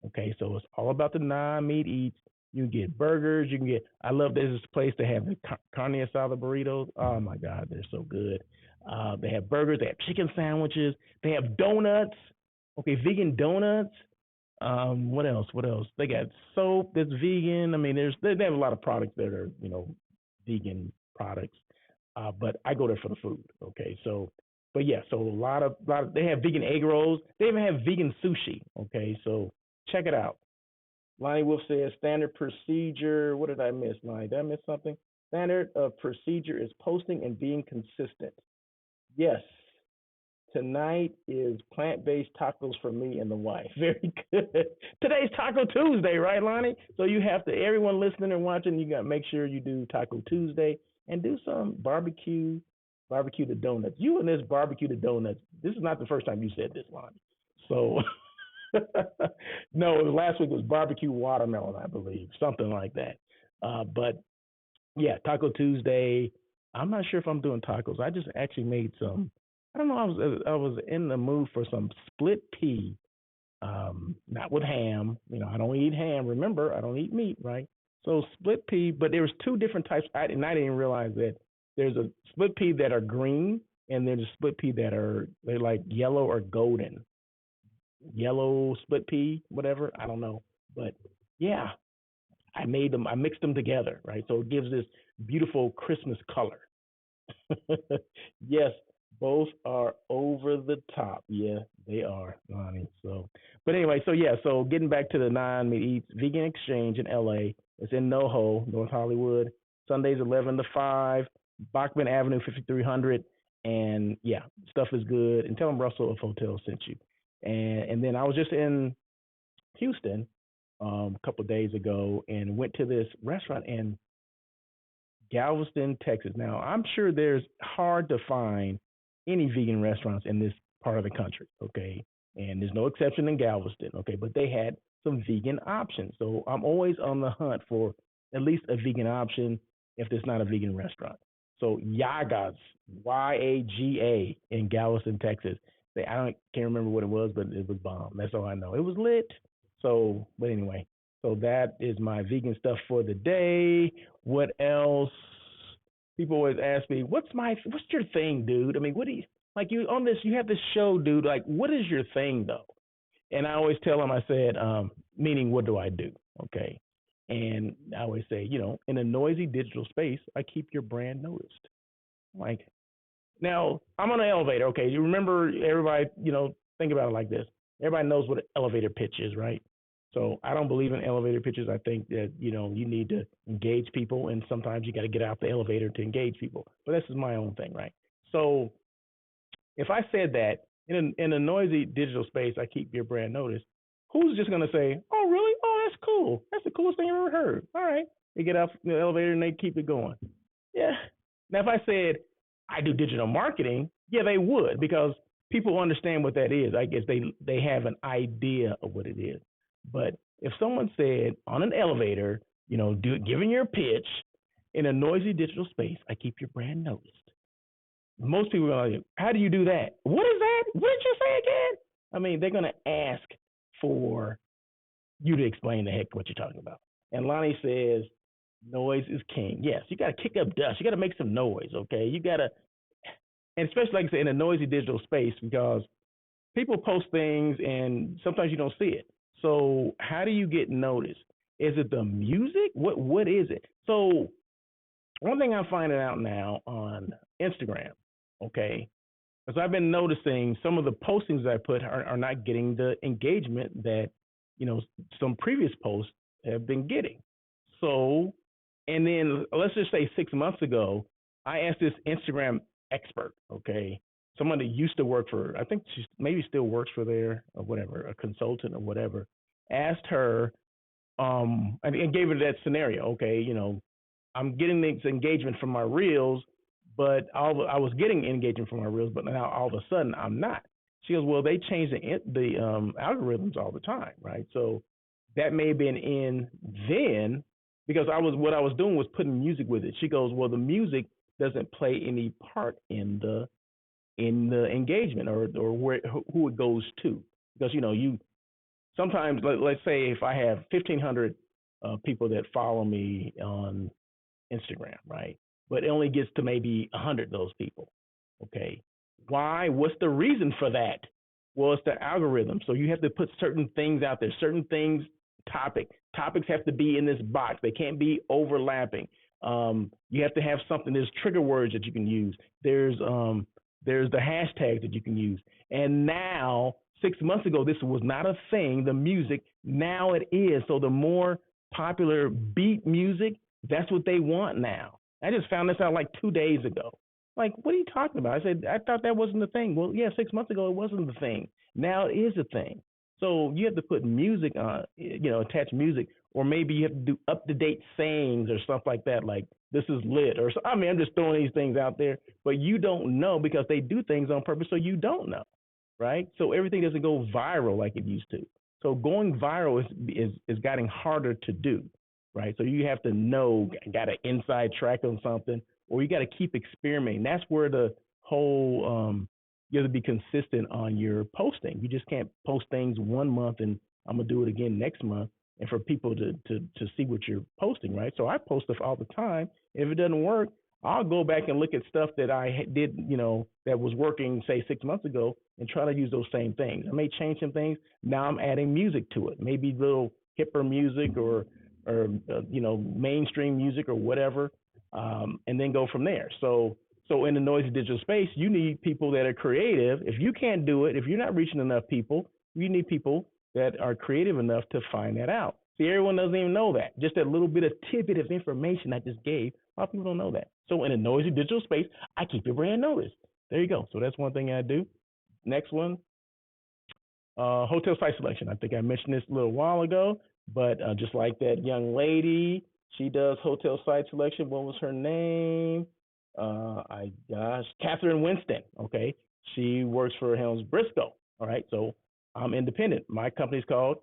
Okay, so it's all about the non-meat eats. You can get burgers. I love this place to have the carne asada burritos. Oh my God, they're so good. They have burgers. They have chicken sandwiches. They have donuts. Okay, vegan donuts. What else? They got soap that's vegan. I mean, they have a lot of products that are, vegan products. But I go there for the food. Okay, so But yeah, so a lot of they have vegan egg rolls. They even have vegan sushi. Okay, so check it out. Lonnie Wolf says standard procedure. What did I miss, Lonnie? Did I miss something? Standard of procedure is posting and being consistent. Yes, tonight is plant-based tacos for me and the wife. Very good. Today's Taco Tuesday, right, Lonnie? So you have to, everyone listening and watching, you got to make sure you do Taco Tuesday and do some barbecue the donuts. You and this barbecue the donuts. This is not the first time you said this, Lonnie. So no, last week was barbecue watermelon, I believe, something like that. But yeah, Taco Tuesday. I'm not sure if I'm doing tacos. I just actually made some. I don't know. I was in the mood for some split pea. Not with ham. I don't eat ham. Remember, I don't eat meat, right? So split pea, but there was two different types. And I didn't realize that there's a split pea that are green, and there's a split pea they're like yellow or golden. Yellow split pea, whatever. I don't know, but yeah, I made them. I mixed them together, right? So it gives this beautiful Christmas color. Yes, both are over the top. Yeah, they are, Lonnie. So, but anyway, so yeah, so getting back to the non-meat eats vegan exchange in LA. It's in NoHo, North Hollywood. Sundays 11 to 5, Bachman Avenue 5300. And yeah, stuff is good. And tell them Russell of Hotel sent you. And then I was just in Houston a couple of days ago and went to this restaurant in Galveston, Texas. Now, I'm sure there's hard to find any vegan restaurants in this part of the country, okay? And there's no exception in Galveston, okay? But they had some vegan options. So I'm always on the hunt for at least a vegan option if there's not a vegan restaurant. So Yaga's, Yaga, in Galveston, Texas. Can't remember what it was, but it was bomb. That's all I know. It was lit. So, but anyway, so that is my vegan stuff for the day. What else? People always ask me, what's your thing, dude? I mean, what do you like? You on this? You have this show, dude. Like, what is your thing, though? And I always tell them, I said, meaning, what do I do? Okay. And I always say, in a noisy digital space, I keep your brand noticed. Like, now I'm on an elevator. Okay. You remember everybody, think about it like this. Everybody knows what an elevator pitch is, right? So I don't believe in elevator pitches. I think that, you need to engage people, and sometimes you got to get out the elevator to engage people. But this is my own thing, right? So if I said that in a noisy digital space, I keep your brand noticed, who's just going to say, oh, really? Oh, that's cool. That's the coolest thing I've ever heard. All right. They get out the elevator and they keep it going. Yeah. Now, if I said I do digital marketing, yeah, they would, because people understand what that is. I guess they have an idea of what it is. But if someone said on an elevator, giving your pitch in a noisy digital space, I keep your brand noticed. Most people are like, how do you do that? What is that? What did you say again? I mean, they're going to ask for you to explain the heck what you're talking about. And Lonnie says, noise is king. Yes, you got to kick up dust. You got to make some noise, okay? You got to, and especially, like I said, in a noisy digital space, because people post things and sometimes you don't see it. So how do you get noticed? Is it the music? What is it? So one thing I'm finding out now on Instagram, okay, because I've been noticing some of the postings that I put are not getting the engagement that, some previous posts have been getting. So, and then let's just say 6 months ago, I asked this Instagram expert, okay, someone that used to work for, I think she maybe still works for there or whatever, a consultant or whatever, asked her, and gave her that scenario. Okay, I'm getting this engagement from my reels, but I was getting engagement from my reels, but now all of a sudden I'm not. She goes, well, they change the algorithms all the time, right? So that may have been in then, because what I was doing was putting music with it. She goes, well, the music doesn't play any part in the engagement or who it goes to, because you sometimes, let's say if I have 1,500 people that follow me on Instagram, right, but it only gets to maybe 100 of those people. Okay, why? What's the reason for that? Well, it's the algorithm. So you have to put certain things out there, certain things, topics have to be in this box. They can't be overlapping. You have to have something. There's trigger words that you can use. There's There's the hashtags that you can use. And now, 6 months ago, this was not a thing, the music. Now it is. So the more popular beat music, that's what they want now. I just found this out like 2 days ago. Like, what are you talking about? I said, I thought that wasn't the thing. Well, yeah, 6 months ago, it wasn't the thing. Now it is a thing. So you have to put music on, attach music, or maybe you have to do up to date sayings or stuff like that, like this is lit, or I mean, I'm just throwing these things out there, but you don't know because they do things on purpose, so you don't know, right? So everything doesn't go viral like it used to. So going viral is getting harder to do, right? So you have to know, got an inside track on something, or you got to keep experimenting. That's where the whole you have to be consistent on your posting. You just can't post things 1 month and I'm gonna do it again next month, and for people to see what you're posting, right? So I post stuff all the time. If it doesn't work, I'll go back and look at stuff that I did, that was working, say 6 months ago, and try to use those same things. I may change some things. Now I'm adding music to it, maybe little hipper music or mainstream music or whatever, and then go from there. So in the noisy digital space, you need people that are creative. If you can't do it, if you're not reaching enough people, you need people that are creative enough to find that out. See, everyone doesn't even know that. Just that little bit of tidbit of information I just gave, a lot of people don't know that. So in a noisy digital space, I keep your brand noticed. There you go. So that's one thing I do. Next one, hotel site selection. I think I mentioned this a little while ago, but just like that young lady, she does hotel site selection. What was her name? Catherine Winston. Okay, she works for Helms Briscoe. All right, so I'm independent. My company's called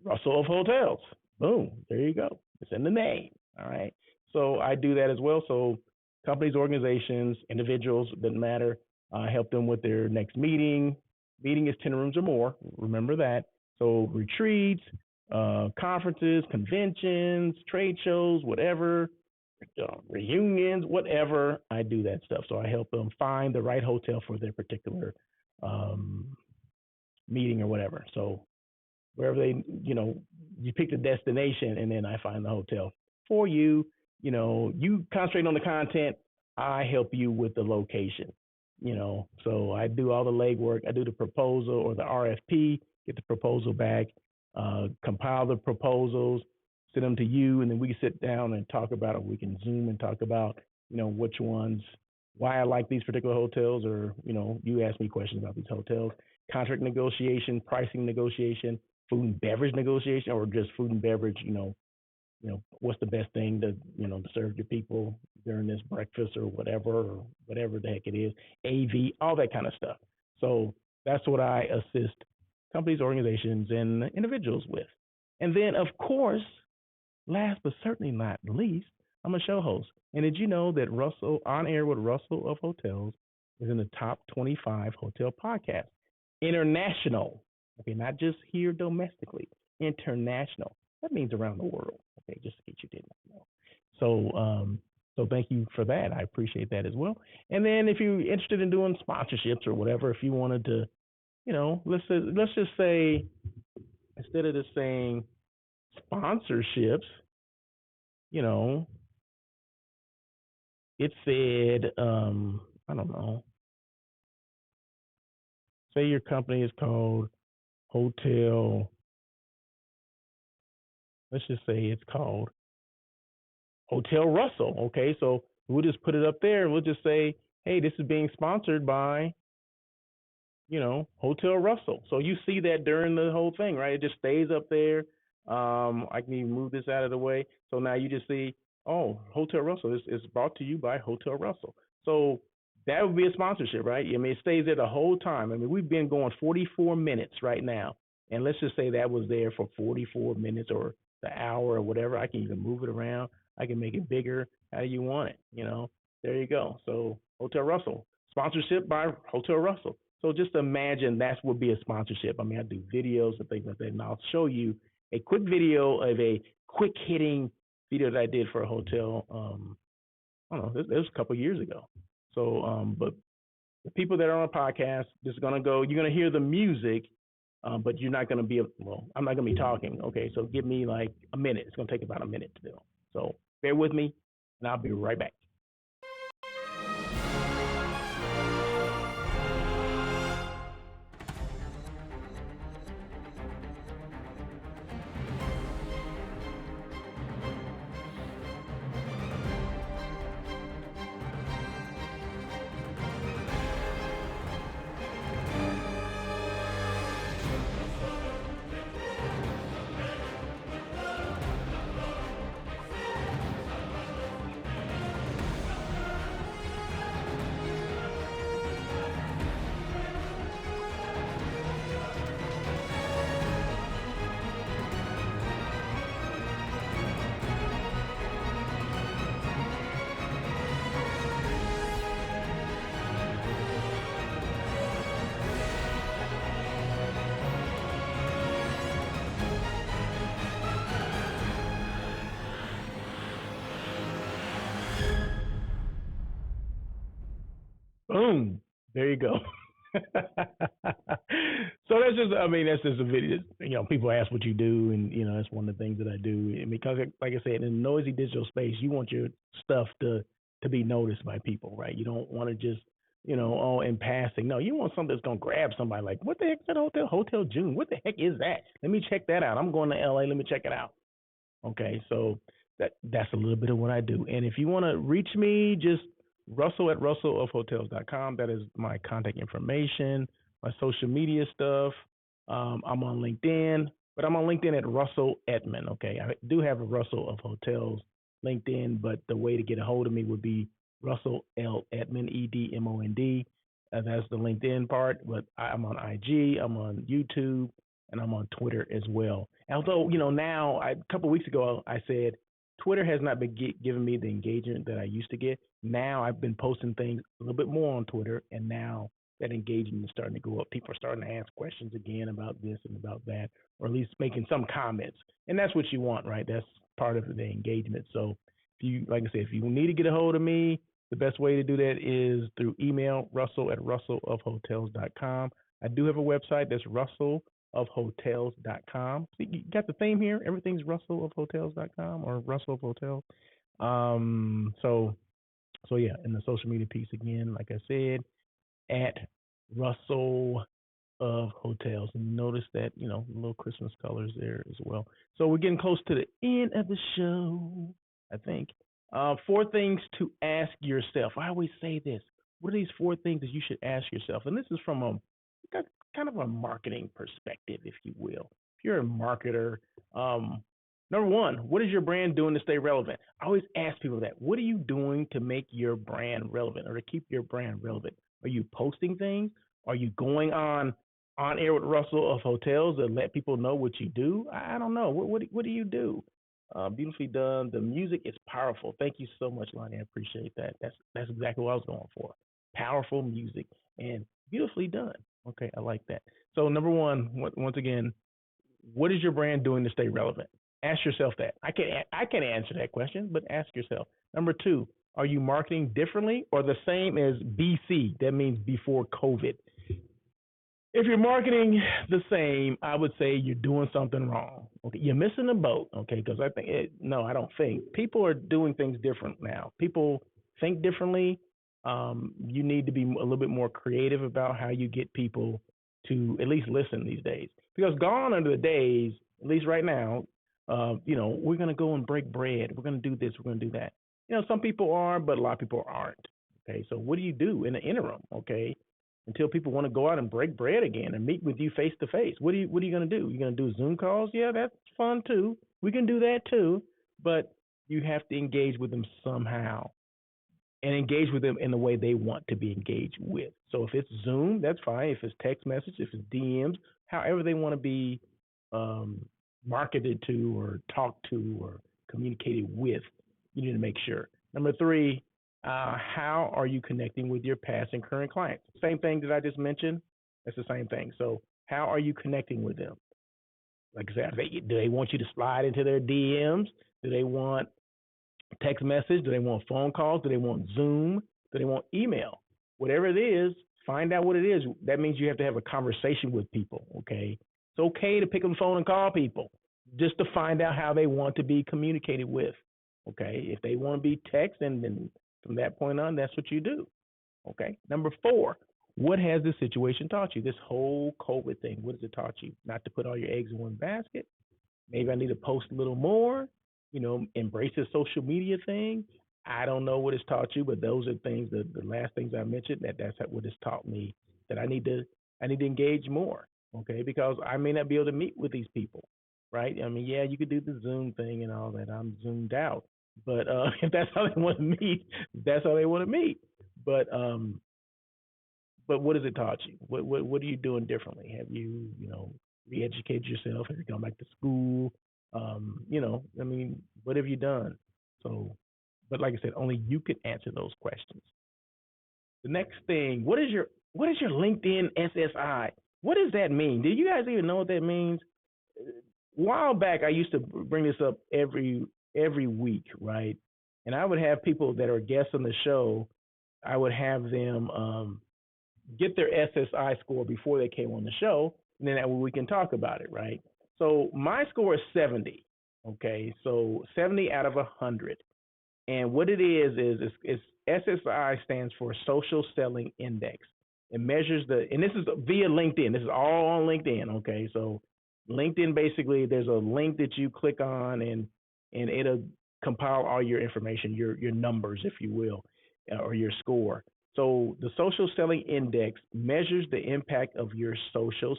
Russell of Hotels. Boom, there you go. It's in the name. All right, so I do that as well. So companies, organizations, individuals, doesn't matter. I help them with their next meeting. Meeting is 10 rooms or more. Remember that. So retreats, conferences, conventions, trade shows, whatever, reunions, whatever, I do that stuff. So I help them find the right hotel for their particular meeting or whatever. So wherever you pick the destination and then I find the hotel for you. You concentrate on the content. I help you with the location. So I do all the legwork. I do the proposal or the RFP, get the proposal back, compile the proposals, send them to you, and then we can sit down and talk about it. We can Zoom and talk about, which ones, why I like these particular hotels, or, you ask me questions about these hotels, contract negotiation, pricing negotiation, food and beverage negotiation, or just food and beverage, what's the best thing to serve your people during this breakfast or whatever the heck it is, AV, all that kind of stuff. So that's what I assist companies, organizations, and individuals with. And then, of course, last but certainly not least, I'm a show host. And did you know that Russell On Air with Russell of Hotels is in the top 25 hotel podcasts? International. Okay, not just here domestically, international. That means around the world. Okay, just in case you didn't know. So thank you for that. I appreciate that as well. And then if you're interested in doing sponsorships or whatever, if you wanted to, let's just say, instead of just saying sponsorships, it said, I don't know, say your company is called Hotel, let's just say it's called Hotel Russell. Okay, so we'll just put it up there and we'll just say, hey, this is being sponsored by, Hotel Russell. So you see that during the whole thing, right? It just stays up there. I can even move this out of the way. So now you just see, oh, Hotel Russell is brought to you by Hotel Russell. So that would be a sponsorship, right? I mean, it stays there the whole time. I mean, we've been going 44 minutes right now. And let's just say that was there for 44 minutes or the hour or whatever. I can even move it around. I can make it bigger. How do you want it? There you go. So Hotel Russell, sponsorship by Hotel Russell. So just imagine that would be a sponsorship. I mean, I do videos and things like that, and I'll show you a quick video of a quick hitting video that I did for a hotel. I don't know, it was a couple of years ago. So, but the people that are on a podcast, just gonna go. You're gonna hear the music, but you're not gonna be. Well, I'm not gonna be talking. Okay, so give me like a minute. It's gonna take about a minute to do. So bear with me, and I'll be right back. Boom. There you go. So that's just a video. People ask what you do, and that's one of the things that I do. And because, like I said, in a noisy digital space, you want your stuff to be noticed by people, right? You don't want to just, in passing. No, you want something that's gonna grab somebody. Like, what the heck is that hotel? Hotel June. What the heck is that? Let me check that out. I'm going to LA. Let me check it out. Okay, so that's a little bit of what I do. And if you want to reach me, just Russell at russellofhotels.com. That is my contact information, my social media stuff. I'm on LinkedIn, but I'm on LinkedIn at Russell Edmond. Okay, I do have a Russell of Hotels LinkedIn, but the way to get a hold of me would be Russell L Edmond, Edmond. That's the LinkedIn part. But I'm on IG, I'm on YouTube, and I'm on Twitter as well. Although, now a couple of weeks ago I said Twitter has not been giving me the engagement that I used to get. Now I've been posting things a little bit more on Twitter, and now that engagement is starting to go up. People are starting to ask questions again about this and about that, or at least making some comments. And that's what you want, right? That's part of the engagement. So like I said, if you need to get a hold of me, the best way to do that is through email, Russell at russellofhotels.com. I do have a website that's russellofhotels.com. See, you got the theme here. Everything's russellofhotels.com or Russell of Hotels. So yeah, and the social media piece again, like I said, at Russell of Hotels. And notice that, little Christmas colors there as well. So we're getting close to the end of the show, I think. 4 things to ask yourself. I always say this. What are these 4 things that you should ask yourself? And this is from a kind of a marketing perspective, if you will. If you're a marketer, number 1, what is your brand doing to stay relevant? I always ask people that. What are you doing to make your brand relevant or to keep your brand relevant? Are you posting things? Are you going on air with Russell of Hotels to let people know what you do? I don't know. What do you do? Beautifully done. The music is powerful. Thank you so much, Lonnie. I appreciate that. That's exactly what I was going for. Powerful music and beautifully done. Okay, I like that. So number 1, once again, what is your brand doing to stay relevant? Ask yourself that. I can't answer that question, but ask yourself. Number 2, are you marketing differently or the same as BC? That means before COVID. If you're marketing the same, I would say you're doing something wrong. Okay, you're missing the boat. Okay, because I don't think people are doing things different now. People think differently. You need to be a little bit more creative about how you get people to at least listen these days. Because gone are the days, at least right now, we're going to go and break bread. We're going to do this. We're going to do that. Some people are, but a lot of people aren't. Okay, so what do you do in the interim? Okay, until people want to go out and break bread again and meet with you face to face. What are you going to do? You're going to do Zoom calls? Yeah, that's fun too. We can do that too, but you have to engage with them somehow and engage with them in the way they want to be engaged with. So if it's Zoom, that's fine. If it's text message, if it's DMs, however they want to be marketed to or talked to or communicated with, you need to make sure. Number 3, how are you connecting with your past and current clients? Same thing that I just mentioned. That's the same thing. So how are you connecting with them? Like I said, do they want you to slide into their DMs? Do they want text message? Do they want phone calls? Do they want Zoom? Do they want email? Whatever it is, find out what it is. That means you have to have a conversation with people, okay? It's okay to pick up the phone and call people just to find out how they want to be communicated with, okay? If they want to be text, then from that point on, that's what you do, okay? Number 4, what has this situation taught you? This whole COVID thing, what has it taught you? Not to put all your eggs in one basket. Maybe I need to post a little more, embrace this social media thing. I don't know what it's taught you, but those are things, the last things I mentioned, that's what it's taught me, that I need to engage more, okay? Because I may not be able to meet with these people, right? I mean, yeah, you could do the Zoom thing and all that. I'm zoomed out. But if that's how they want to meet, that's how they want to meet. But what has it taught you? What are you doing differently? Have you, re-educated yourself? Have you gone back to school? What have you done? So, but like I said, only you can answer those questions. The next thing, what is your LinkedIn SSI? What does that mean? Do you guys even know what that means? A while back, I used to bring this up every week, right? And I would have people that are guests on the show I would have them get their SSI score before they came on the show, and then that way we can talk about it, right? So my score is 70. Okay, so 70 out of 100. And what it is it's SSI stands for Social Selling Index. It measures and this is via LinkedIn. This is all on LinkedIn. Okay, so LinkedIn basically there's a link that you click on and it'll compile all your information, your numbers, if you will, or your score. So the Social Selling Index measures the impact of your social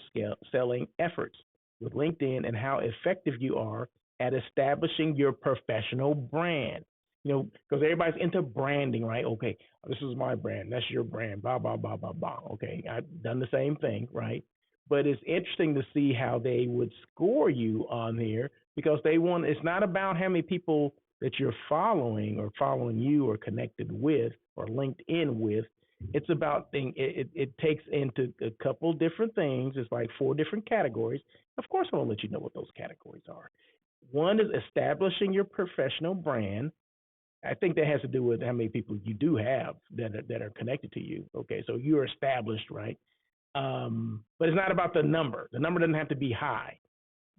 selling efforts with LinkedIn and how effective you are at establishing your professional brand. Because everybody's into branding, right? Okay, this is my brand, that's your brand, blah, blah, blah, blah, blah. Okay, I've done the same thing, right? But it's interesting to see how they would score you on here because it's not about how many people that you're following or following you or connected with or linked in with. It's about it takes into a couple different things. It's like 4 different categories. Of course, I'm going to let you know what those categories are. One is establishing your professional brand. I think that has to do with how many people you do have that are connected to you. Okay, so you're established, right? But it's not about the number. The number doesn't have to be high.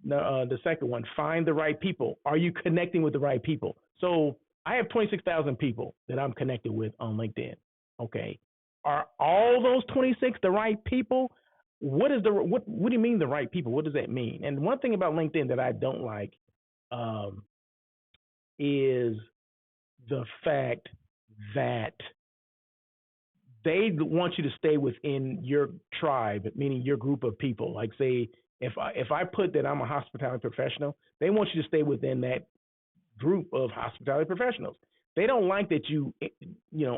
The second one, find the right people. Are you connecting with the right people? So I have 26,000 people that I'm connected with on LinkedIn. Okay, are all those 26 the right people? What do you mean the right people? What does that mean? And one thing about LinkedIn that I don't like is the fact that they want you to stay within your tribe, meaning your group of people. Like, say, if I put that I'm a hospitality professional, they want you to stay within that group of hospitality professionals. They don't like that you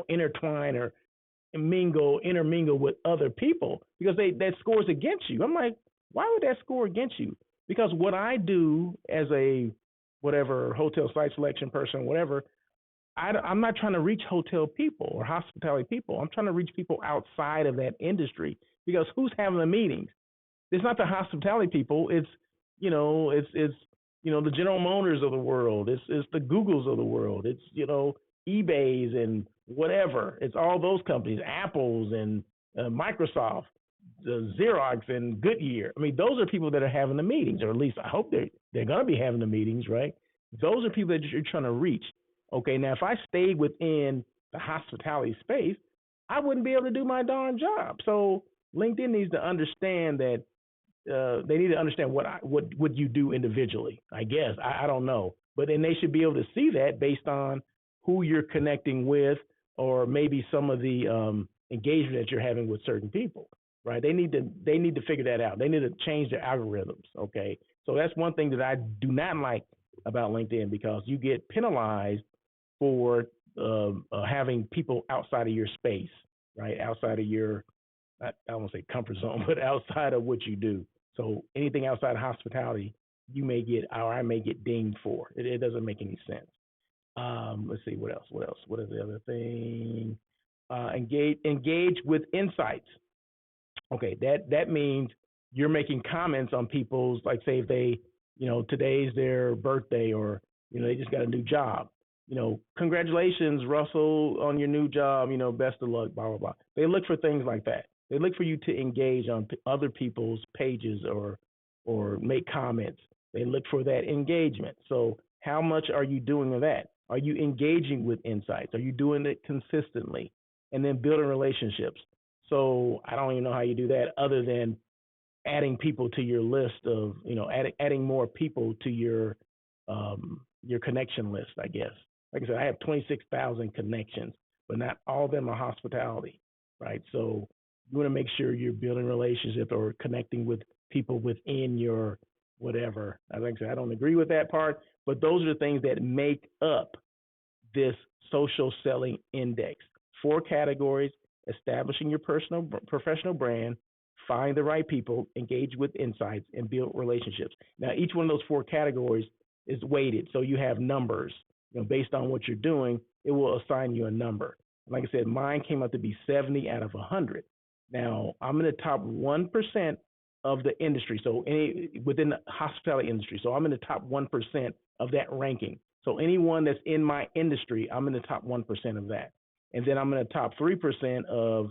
intertwine or intermingle with other people because that scores against you. I'm like, why would that score against you? Because what I do as a whatever hotel site selection person, whatever, I'm not trying to reach hotel people or hospitality people. I'm trying to reach people outside of that industry because who's having the meetings? It's not the hospitality people. It's the General Motors of the world. It's the Googles of the world. It's eBays and whatever. It's all those companies, Apples and Microsoft, Xerox and Goodyear. I mean, those are people that are having the meetings, or at least I hope they're going to be having the meetings, right? Those are people that you're trying to reach. Okay, now if I stayed within the hospitality space, I wouldn't be able to do my darn job. So LinkedIn needs to understand that they need to understand what you do individually. I guess I don't know, but then they should be able to see that based on who you're connecting with, or maybe some of the engagement that you're having with certain people. Right? They need to figure that out. They need to change their algorithms. Okay, so that's one thing that I do not like about LinkedIn because you get penalized for having people outside of your space, right? Outside of your, I don't want to say comfort zone, but outside of what you do. So anything outside of hospitality, you may get, or I may get dinged for. It doesn't make any sense. Let's see, what else? What is the other thing? Engage with insights. Okay, that means you're making comments on people's, like, say if they, today's their birthday, or they just got a new job. Congratulations, Russell, on your new job. Best of luck, blah blah blah. They look for things like that. They look for you to engage on other people's pages or make comments. They look for that engagement. So how much are you doing of that? Are you engaging with insights? Are you doing it consistently? And then building relationships. So I don't even know how you do that other than adding people to your list of, adding more people to your connection list, I guess. Like I said, I have 26,000 connections, but not all of them are hospitality, right? So you want to make sure you're building relationships or connecting with people within your whatever. Like I said, I don't agree with that part, but those are the things that make up this social selling index. 4 categories: establishing your professional brand, find the right people, engage with insights, and build relationships. Now, each one of those 4 categories is weighted, so you have numbers. Based on what you're doing, it will assign you a number. Like I said, mine came out to be 70 out of 100. Now, I'm in the top 1% of the industry, so within the hospitality industry. So I'm in the top 1% of that ranking. So anyone that's in my industry, I'm in the top 1% of that. and then I'm in the top 3% of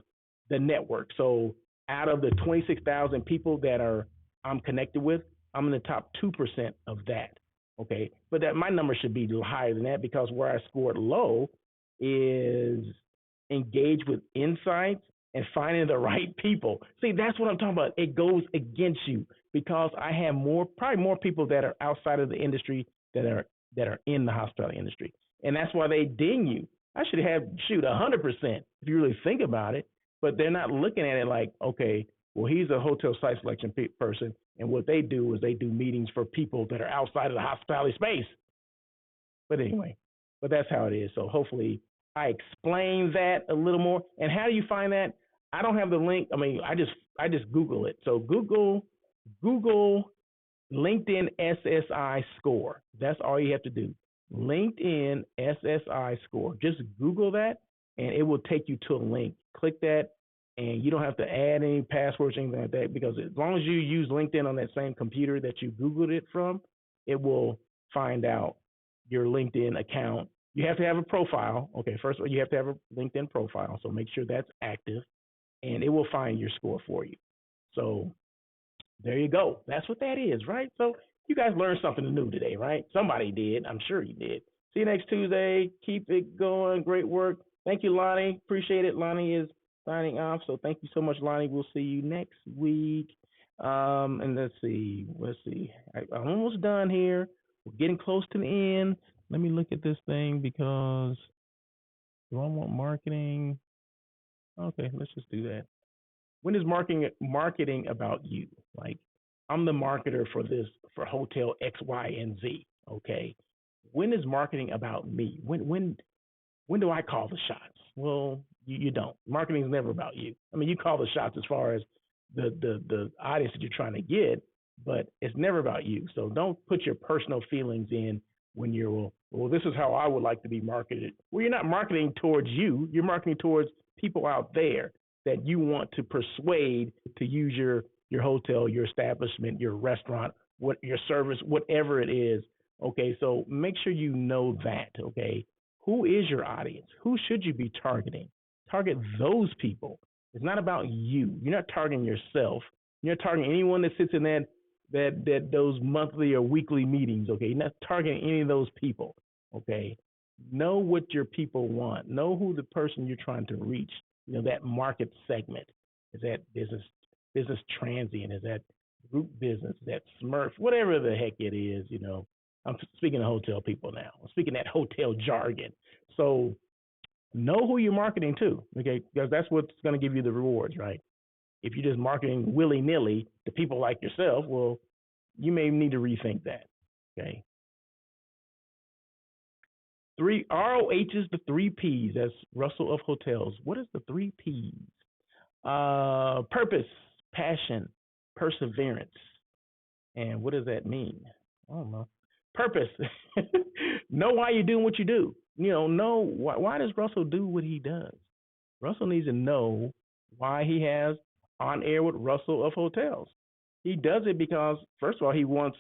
the network. So out of the 26,000 people that I'm connected with, I'm in the top 2% of that. Okay, but that my number should be higher than that, because where I scored low is engage with insights and finding the right people. See, that's what I'm talking about. It goes against you, because I have probably more people that are outside of the industry that are in the hospitality industry, and that's why they ding you. I should have 100% if you really think about it, but they're not looking at it like, okay, well, he's a hotel site selection person, and what they do is they do meetings for people that are outside of the hospitality space. But anyway, but that's how it is. So hopefully I explain that a little more. And how do you find that? I don't have the link. I mean, I just Google it. So Google LinkedIn SSI score. That's all you have to do. LinkedIn SSI score. Just Google that, and it will take you to a link. Click that, and you don't have to add any passwords or anything like that, because as long as you use LinkedIn on that same computer that you Googled it from, it will find out your LinkedIn account. You have to have a profile. Okay, first of all, you have to have a LinkedIn profile, so make sure that's active, and it will find your score for you. So there you go. That's what that is, right? So you guys learned something new today, right? Somebody did. I'm sure you did. See you next Tuesday. Keep it going. Great work. Thank you, Lonnie. Appreciate it. Lonnie is signing off. So thank you so much, Lonnie. We'll see you next week. And let's see. I'm almost done here. We're getting close to the end. Let me look at this thing, because do I want marketing? Okay, let's just do that. When is marketing about you? Like, I'm the marketer for Hotel X, Y, and Z. Okay. When is marketing about me? When do I call the shots? Well, you don't. Marketing is never about you. I mean, you call the shots as far as the audience that you're trying to get, but it's never about you. So don't put your personal feelings in when you're, well, this is how I would like to be marketed. Well, you're not marketing towards you. You're marketing towards people out there that you want to persuade to use your hotel, your establishment, your restaurant, your service, whatever it is. Okay, so make sure you know that. Okay, who is your audience? Who should you be targeting? Target those people. It's not about you. You're not targeting yourself. You're not targeting anyone that sits in those monthly or weekly meetings. Okay, you're not targeting any of those people. Okay, know what your people want. Know who the person you're trying to reach. You know, that market segment. Is that business transient? Is that group business? Is that Smurf? Whatever the heck it is, you know. I'm speaking to hotel people now. I'm speaking that hotel jargon. So know who you're marketing to, okay? Because that's what's going to give you the rewards, right? If you're just marketing willy-nilly to people like yourself, well, you may need to rethink that, okay? ROH's the 3 P's. That's Russell of Hotels. What is the 3 P's? Purpose, passion, perseverance. And what does that mean? I don't know. Purpose. Know why you're doing what you do. You know why does Russell do what he does? Russell needs to know why he has On Air with Russell of Hotels. He does it because, first of all, he wants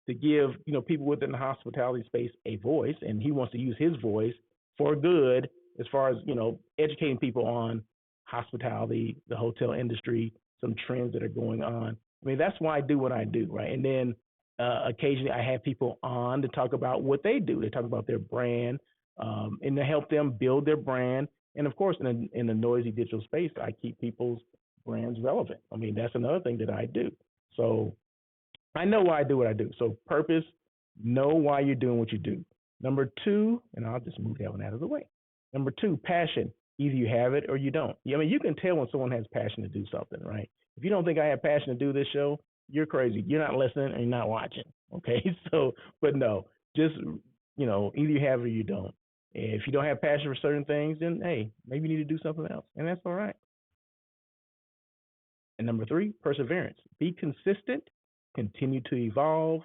to give people within the hospitality space a voice, and he wants to use his voice for good as far as educating people on hospitality, the hotel industry, some trends that are going on. I mean, that's why I do what I do, right? And then occasionally I have people on to talk about what they do. They talk about their brand, and to help them build their brand. And of course, in the noisy digital space, I keep people's brands relevant. I mean, that's another thing that I do. So I know why I do what I do. So purpose, know why you're doing what you do. Number 2, and I'll just move that one out of the way. Number 2, passion. Either you have it or you don't. I mean, you can tell when someone has passion to do something, right? If you don't think I have passion to do this show, you're crazy. You're not listening and you're not watching. Okay. So, but no, just, either you have it or you don't. And if you don't have passion for certain things, then hey, maybe you need to do something else. And that's all right. And number 3, perseverance. Be consistent, continue to evolve,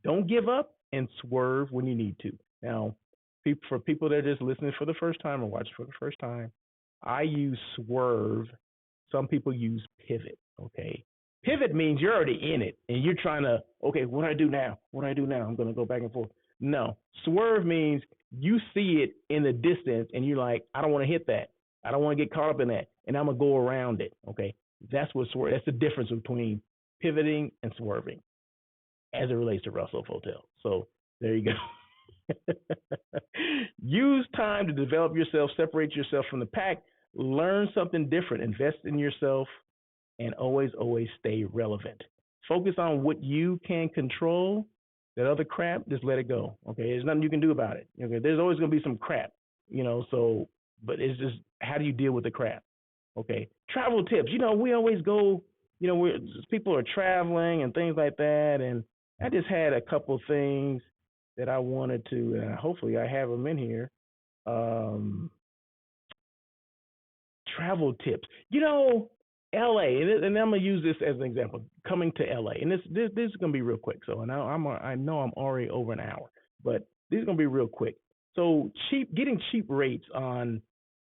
don't give up, and swerve when you need to. Now, for people that are just listening for the first time or watching for the first time, I use swerve. Some people use pivot, okay? Pivot means you're already in it, and you're trying to, okay, what do I do now? What do I do now? I'm going to go back and forth. No, swerve means you see it in the distance, and you're like, I don't want to hit that. I don't want to get caught up in that, and I'm gonna go around it. Okay, that's that's the difference between pivoting and swerving as it relates to Russell Hotel. So there you go. Use time to develop yourself, separate yourself from the pack, learn something different, invest in yourself, and always, always stay relevant. Focus on what you can control. That other crap, just let it go. Okay, there's nothing you can do about it. Okay, there's always going to be some crap, So, but it's just how do you deal with the crap? Okay, travel tips. We always go. People are traveling and things like that, and I just had a couple things that I wanted to. Hopefully, I have them in here. Travel tips. LA, and I'm gonna use this as an example. Coming to LA, and this is gonna be real quick. So, and I know I'm already over an hour, but this is gonna be real quick. So, getting cheap rates on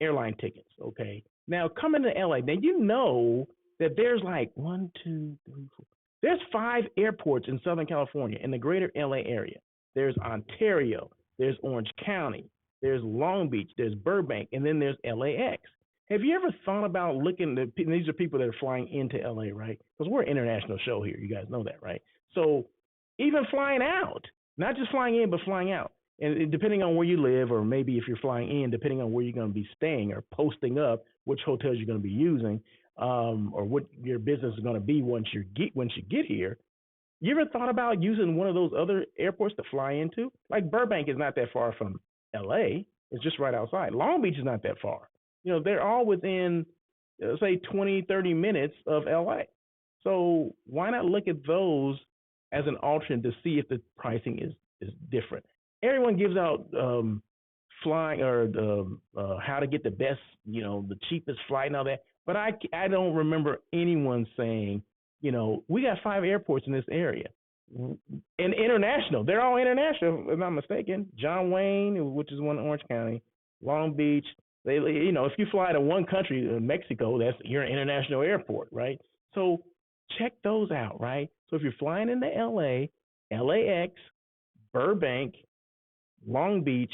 airline tickets. Okay, now coming to LA, now that there's like 1, 2, 3, 4. There's 5 airports in Southern California in the greater LA area. There's Ontario, there's Orange County, there's Long Beach, there's Burbank, and then there's LAX. Have you ever thought about looking at these are people that are flying into LA, right? Because we're an international show here. You guys know that, right? So even flying out, not just flying in, but flying out. And depending on where you live, or maybe if you're flying in, depending on where you're going to be staying or posting up, which hotels you're going to be using, or what your business is going to be once you get here. You ever thought about using one of those other airports to fly into? Like Burbank is not that far from LA. It's just right outside. Long Beach is not that far. They're all within, say, 20, 30 minutes of LA. So why not look at those as an alternate to see if the pricing is different? Everyone gives out flying or how to get the best, the cheapest flight and all that. But I don't remember anyone saying, we got 5 airports in this area. And international. They're all international, if I'm not mistaken. John Wayne, which is one in Orange County, Long Beach. If you fly to one country, Mexico, that's your international airport, right? So check those out, right? So if you're flying into LA, LAX, Burbank, Long Beach,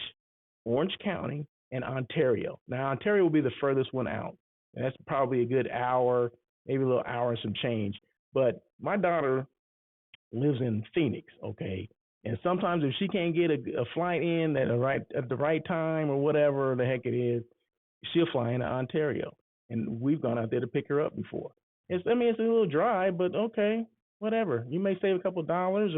Orange County, and Ontario. Now, Ontario will be the furthest one out. And that's probably a good hour, maybe a little hour and some change. But my daughter lives in Phoenix, okay? And sometimes if she can't get a flight in at the right time or whatever the heck it is, she'll fly into Ontario. And we've gone out there to pick her up before. It's a little drive, but okay, whatever. You may save a couple of dollars,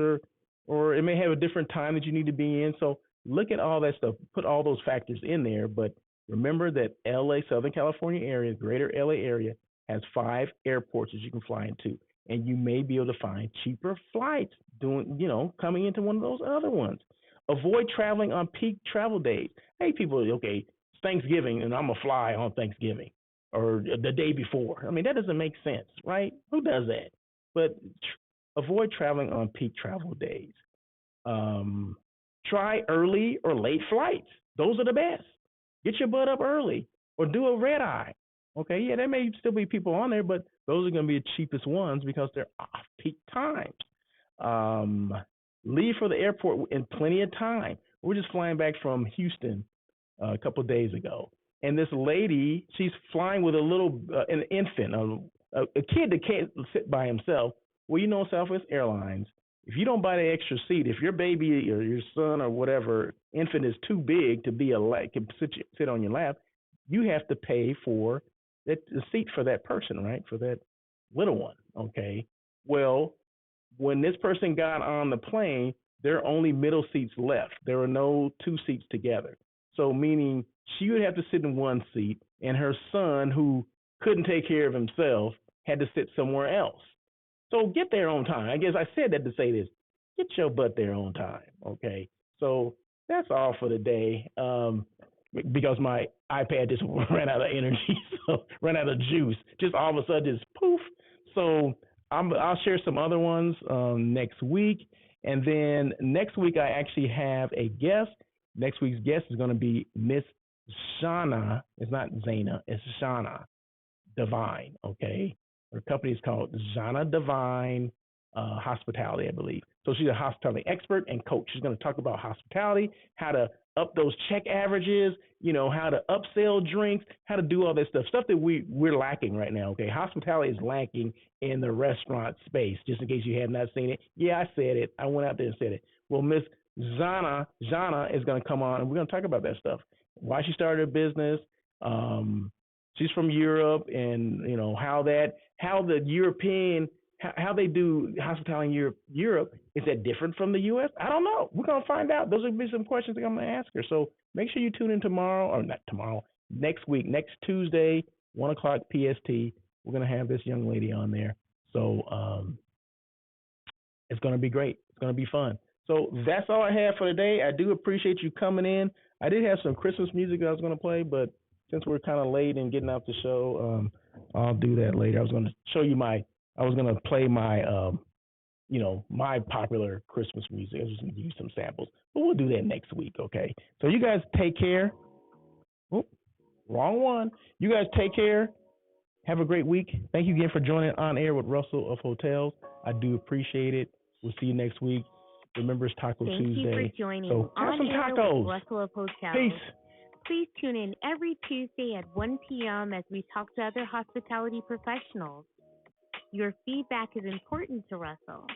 or it may have a different time that you need to be in. So look at all that stuff. Put all those factors in there. But remember that LA, Southern California area, greater LA area, has 5 airports that you can fly into. And you may be able to find cheaper flights coming into one of those other ones. Avoid traveling on peak travel days. Hey, people, okay, it's Thanksgiving, and I'm going to fly on Thanksgiving or the day before. That doesn't make sense, right? Who does that? But avoid traveling on peak travel days. Try early or late flights. Those are the best. Get your butt up early or do a red eye. Okay, yeah, there may still be people on there, but those are going to be the cheapest ones because they're off-peak times. Leave for the airport in plenty of time. We're just flying back from Houston a couple of days ago, and this lady, she's flying with an infant, a kid that can't sit by himself. Well, Southwest Airlines, if you don't buy the extra seat, if your baby or your son or whatever infant is too big to can sit on your lap, you have to pay for the seat for that person, right? For that little one, okay? Well, when this person got on the plane, there are only middle seats left. There are no 2 seats together. So meaning she would have to sit in one seat, and her son, who couldn't take care of himself, had to sit somewhere else. So get there on time. I guess I said that to say this. Get your butt there on time, okay? So that's all for today. Because my iPad just ran out of energy, so ran out of juice. Just all of a sudden, just poof. So I'll share some other ones next week. And then next week, I actually have a guest. Next week's guest is going to be Miss Shauna. It's not Zaina. It's Shauna Divine, okay? Her company is called Shauna Divine hospitality, I believe. So she's a hospitality expert and coach. She's going to talk about hospitality, how to up those check averages, how to upsell drinks, how to do all that stuff that we're lacking right now. Okay, hospitality is lacking in the restaurant space. Just in case you have not seen it, yeah, I said it. I went out there and said it. Well, Miss Zana is going to come on, and we're going to talk about that stuff. Why she started her business. She's from Europe, and how the European how they do hospitality in Europe, is that different from the U.S.? I don't know. We're going to find out. Those will be some questions that I'm going to ask her. So make sure you tune in tomorrow, or not tomorrow, next week, next Tuesday, 1 o'clock PST. We're going to have this young lady on there. So it's going to be great. It's going to be fun. So that's all I have for today. I do appreciate you coming in. I did have some Christmas music that I was going to play, but since we're kind of late and getting out the show, I'll do that later. I was going to play my, my popular Christmas music. I was just going to give you some samples, but we'll do that next week, okay? So you guys take care. Oh, wrong one. You guys take care. Have a great week. Thank you again for joining On Air with Russell of Hotels. I do appreciate it. We'll see you next week. Remember, it's Taco Tuesday. Thank you for joining so have some On tacos. Air with Russell of Hotels. Peace. Please tune in every Tuesday at 1 p.m. as we talk to other hospitality professionals. Your feedback is important to Russell.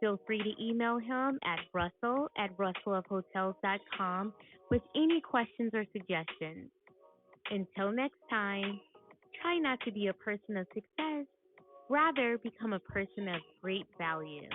Feel free to email him at russell@russellofhotels.com with any questions or suggestions. Until next time, try not to be a person of success. Rather, become a person of great value.